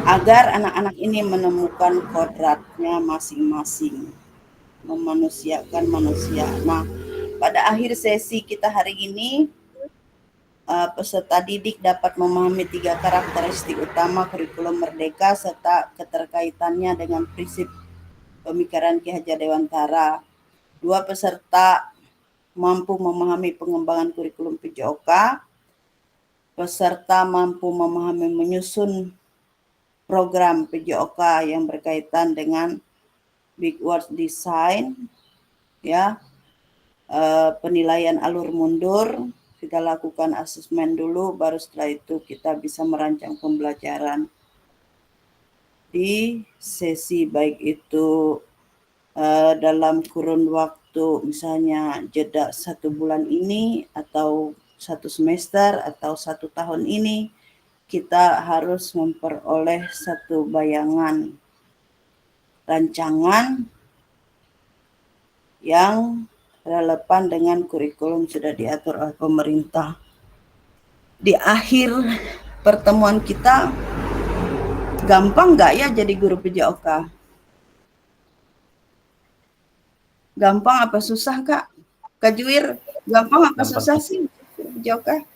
agar anak-anak ini menemukan kodratnya masing-masing, memanusiakan manusia. Nah, pada akhir sesi kita hari ini, peserta didik dapat memahami 3 karakteristik utama kurikulum Merdeka serta keterkaitannya dengan prinsip pemikiran Ki Hajar Dewantara. 2 peserta mampu memahami pengembangan kurikulum PJOK. Peserta mampu memahami menyusun program PJOK yang berkaitan dengan Big Words Design, ya, penilaian alur mundur, kita lakukan asesmen dulu, baru setelah itu kita bisa merancang pembelajaran di sesi, baik itu dalam kurun waktu misalnya jeda 1 bulan ini atau 1 semester atau 1 tahun ini, kita harus memperoleh satu bayangan rancangan yang relevan dengan kurikulum sudah diatur oleh pemerintah. Di akhir pertemuan kita, gampang nggak ya jadi guru PJOK? Gampang apa susah, Kak? Kak Juwir, gampang apa susah sih PJOK?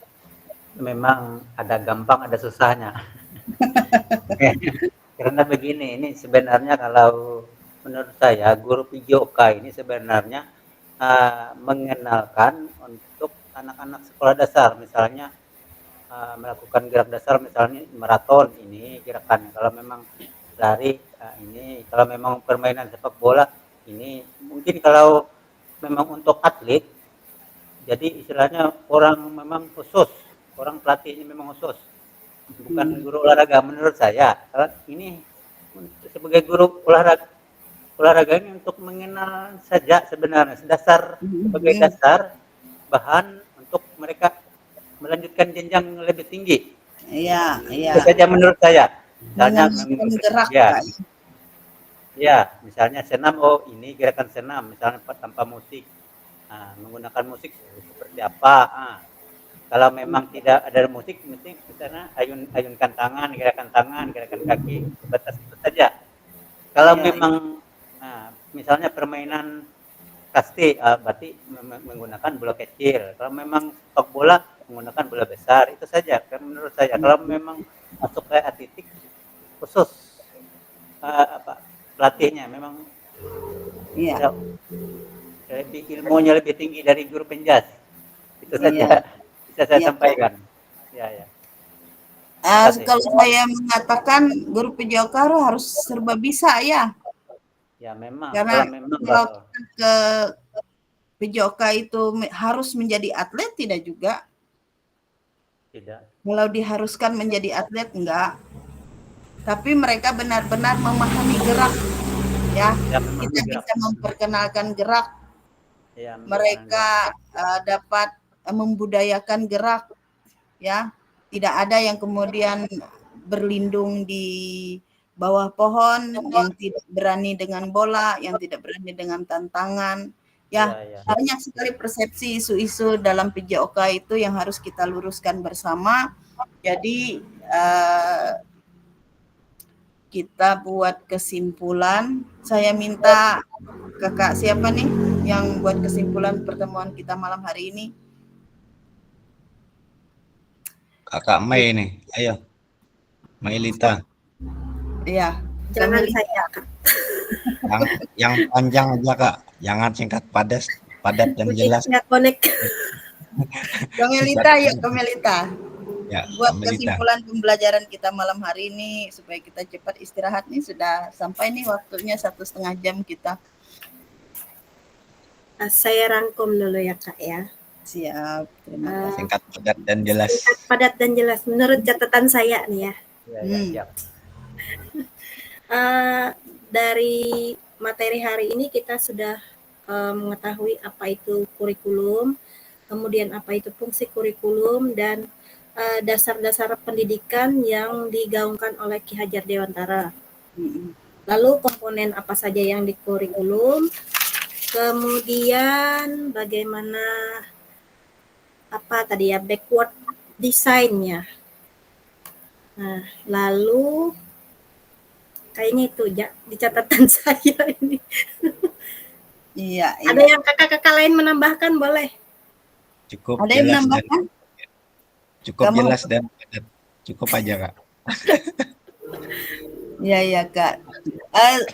Memang ada gampang, ada susahnya. Karena begini, ini sebenarnya kalau menurut saya guru PJOK ini sebenarnya mengenalkan untuk anak-anak sekolah dasar, misalnya melakukan gerak dasar, misalnya maraton ini gerakan, kalau memang lari ini, kalau memang permainan sepak bola ini, mungkin kalau memang untuk atlet, jadi istilahnya orang memang khusus, orang pelatihnya memang khusus, bukan guru olahraga menurut saya. Kalau ini sebagai guru olahraga ini untuk mengenal saja sebenarnya, dasar, sebagai dasar bahan untuk mereka melanjutkan jenjang lebih tinggi. Iya, iya. Itu saja menurut saya. Misalnya gerak, ya, misalnya senam, oh ini gerakan senam, misalnya tanpa musik, menggunakan musik seperti apa. Kalau memang tidak ada musik, misalnya ayunkan tangan, gerakan kaki, sebatas itu saja. Kalau memang misalnya permainan kasti, berarti menggunakan bola kecil. Kalau memang sepak bola, menggunakan bola besar. Itu saja menurut saya. Kalau memang masuk ke atletik, khusus pelatihnya memang lebih ilmunya lebih tinggi dari guru penjas. Itu saja bisa saya sampaikan. Ya, ya. Kalau saya mengatakan guru PJOK harus serba bisa ya. Ya memang, Karena kalau memang kalau Bapak. ke PJOK itu harus menjadi atlet tidak juga. Tidak. Kalau diharuskan menjadi atlet enggak. Tapi mereka benar-benar memahami gerak ya. Ya, memahami Kita gerak. bisa memperkenalkan gerak. Ya, Mereka dapat membudayakan gerak ya. Tidak ada yang kemudian berlindung di bawah pohon, yang tidak berani dengan bola, yang tidak berani dengan tantangan. Ya, banyak sekali persepsi isu-isu dalam PJOK itu yang harus kita luruskan bersama. Jadi kita buat kesimpulan. Saya minta kakak siapa nih yang buat kesimpulan pertemuan kita malam hari ini? Kakak Mei nih, ayo. Mailita. Iya. Jangan saya, Kak. Yang panjang aja, Kak. Jangan singkat, padat dan jelas. Nggak connect. Kamelita, ya Kamelita. Ya, buat Kamelita. kesimpulan pembelajaran kita malam hari ini supaya kita cepat istirahat nih, sudah sampai nih waktunya 1,5 jam kita. Saya rangkum dulu ya Kak ya. Siap, terima kasih. Singkat, padat dan jelas. Singkat, padat dan jelas menurut catatan saya nih ya. Siap. Dari materi hari ini kita sudah mengetahui apa itu kurikulum, kemudian apa itu fungsi kurikulum, dan dasar-dasar pendidikan yang digaungkan oleh Ki Hajar Dewantara. Lalu komponen apa saja yang di kurikulum, kemudian bagaimana apa tadi ya, backward design-nya. Nah, lalu kayaknya itu ya di catatan saya ini. Iya. Ada yang kakak-kakak lain menambahkan boleh? Cukup ada yang jelas menambahkan? Cukup jelas dan padat. Cukup aja, Kak. Ya Kak.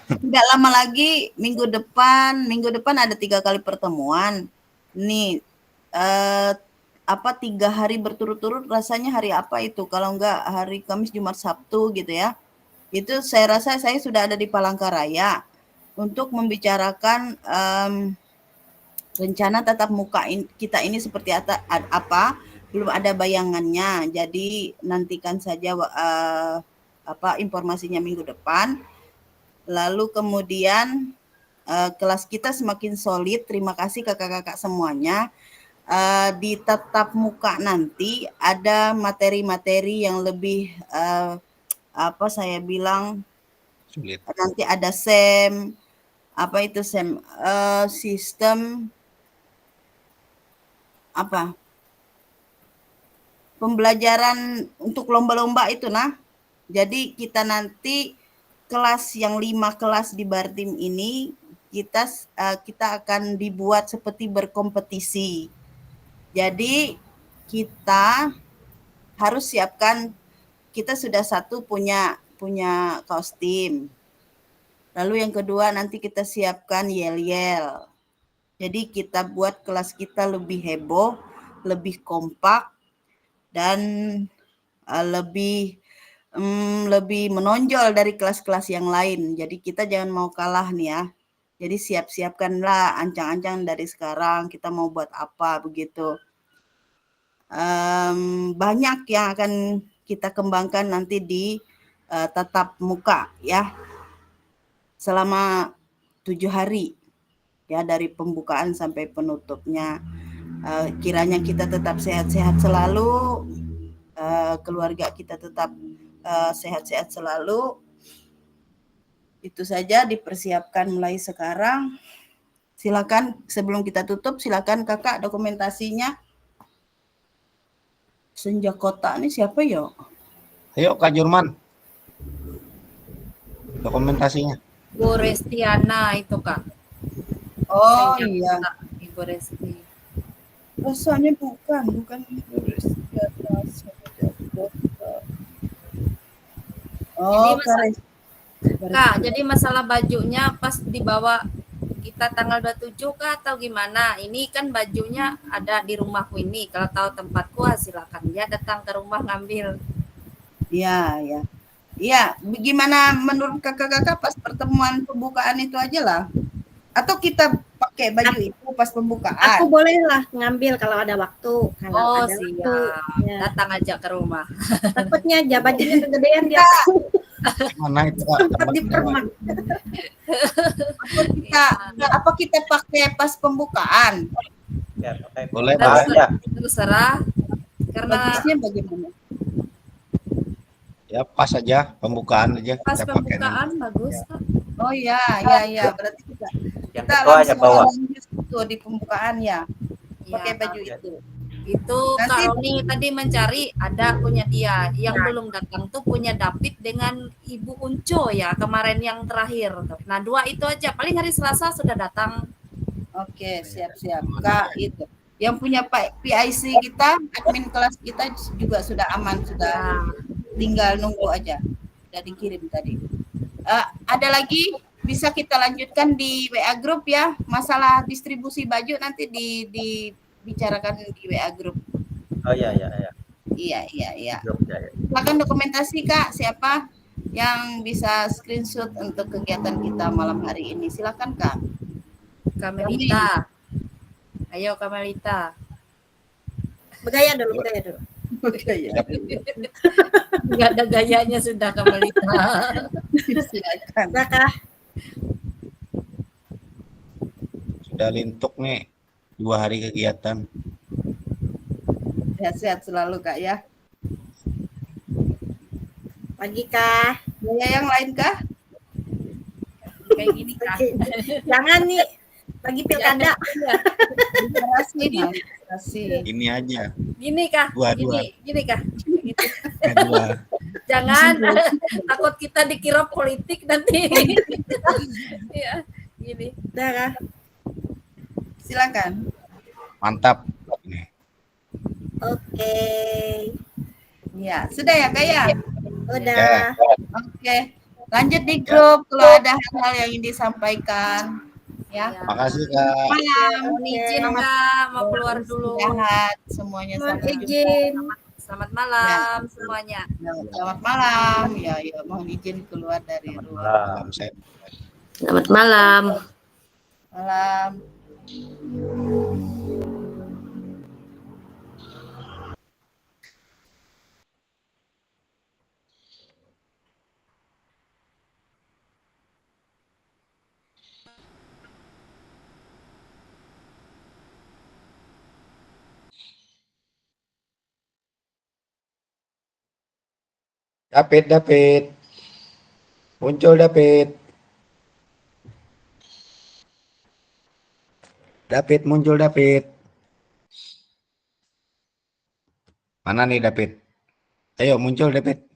Tidak lama lagi minggu depan ada 3 kali pertemuan. Nih 3 hari berturut-turut, rasanya hari apa itu? Kalau enggak hari Kamis, Jumat, Sabtu gitu ya. Itu saya rasa saya sudah ada di Palangkaraya untuk membicarakan rencana tatap muka kita ini seperti apa. Belum ada bayangannya. Jadi nantikan saja informasinya minggu depan. Lalu kemudian kelas kita semakin solid. Terima kasih kakak-kakak semuanya. Di tatap muka nanti ada materi-materi yang lebih saya bilang sulit. Nanti ada SEM, sistem pembelajaran untuk lomba-lomba itu nah. Jadi kita nanti kelas yang 5 kelas di Bartim ini kita akan dibuat seperti berkompetisi. Jadi kita harus siapkan, kita sudah satu punya kostum. Lalu yang kedua nanti kita siapkan yel-yel. Jadi kita buat kelas kita lebih heboh, lebih kompak, dan lebih menonjol dari kelas-kelas yang lain. Jadi kita jangan mau kalah nih ya. Jadi siapkanlah ancang-ancang dari sekarang kita mau buat apa begitu. Banyak yang akan kita kembangkan nanti di tatap muka ya. Selama 7 hari ya, dari pembukaan sampai penutupnya. Kiranya kita tetap sehat-sehat selalu, keluarga kita tetap sehat-sehat selalu. Itu saja, dipersiapkan mulai sekarang. Silakan sebelum kita tutup, silakan kakak dokumentasinya. Senja Kota ini siapa ya? Ayo Kak Jurman. Dokumentasinya. Bu Restiana itu Kak. Oh iya. Ibu Resti. Rasanya bukan Ibu Restiana. Oh, Kak, jadi masalah bajunya pas dibawa kita tanggal 27 kah atau gimana? Ini kan bajunya ada di rumahku ini. Kalau tahu tempatku silakan ya datang ke rumah ngambil. Iya, ya. Iya, gimana menurut kakak-kakak pas pertemuan pembukaan itu aja lah? Atau kita pakai baju itu pas pembukaan? Aku bolehlah ngambil kalau ada waktu. Oh Kalau ada siap, waktu. Ya. datang aja ke rumah. Takutnya aja bajunya kegedean dia. Mana itu Kak? Tempat dipermak. Apa kita pakai pas pembukaan? Ya, pakai Boleh, pembukaan boleh. aja. Terserah. Karena Bagusnya bagaimana? Ya pas aja pembukaan aja pas kita pakai nanti. pembukaan bagus. Kak. Oh ya, berarti Yang kita kedua aja bawa. langsung di pembukaan ya, pakai Ya, baju itu. itu Nanti- Kak Roni tadi mencari ada punya dia yang belum datang tuh punya David dengan Ibu Unco ya kemarin yang terakhir. Nah 2 itu aja paling hari Selasa sudah datang. Oke, siap-siap. Kak itu. Yang punya PIC kita, admin kelas kita juga sudah aman, sudah tinggal nunggu aja. Sudah dikirim tadi. Ada lagi bisa kita lanjutkan di WA group ya. Masalah distribusi baju nanti dibicarakan di WA group. Oh iya. Iya. Grup ya. Silakan dokumentasi Kak, siapa yang bisa screenshot untuk kegiatan kita malam hari ini. Silakan Kak. Kamelita. Ayo Kamelita. Bergaya dulu. Enggak ada gayanya sudah Kamelita. Silakan. Udah kah? Sudah lintuk nih 2 hari kegiatan. Sehat-sehat selalu Kak ya. Pagi kah? Ya yang lain Kak? Kayak gini Kak. Jangan nih. Lagi pilkada. Terima kasih. Ini aja. Gini Kak. Dua. Gini Kak. Gitu. Kedua. Jangan takut kita dikira politik nanti. Ya, gini. Udah kah? Silakan. Mantap. Ini. Oke. Ya, sudah ya Kak ya? Udah. Oke. Lanjut di grup kalau ada hal-hal yang ingin disampaikan. Ya. Makasih Kak. Malam. Mohon izin Kak, mau keluar dulu. Sehat semuanya. Mohon Sampai izin. Selamat malam semuanya. jumpa. Selamat malam. Ya, mohon izin keluar dari ruang. Selamat malam. Malam. David. Muncul David. Muncul David. Mana nih David? Ayo muncul David.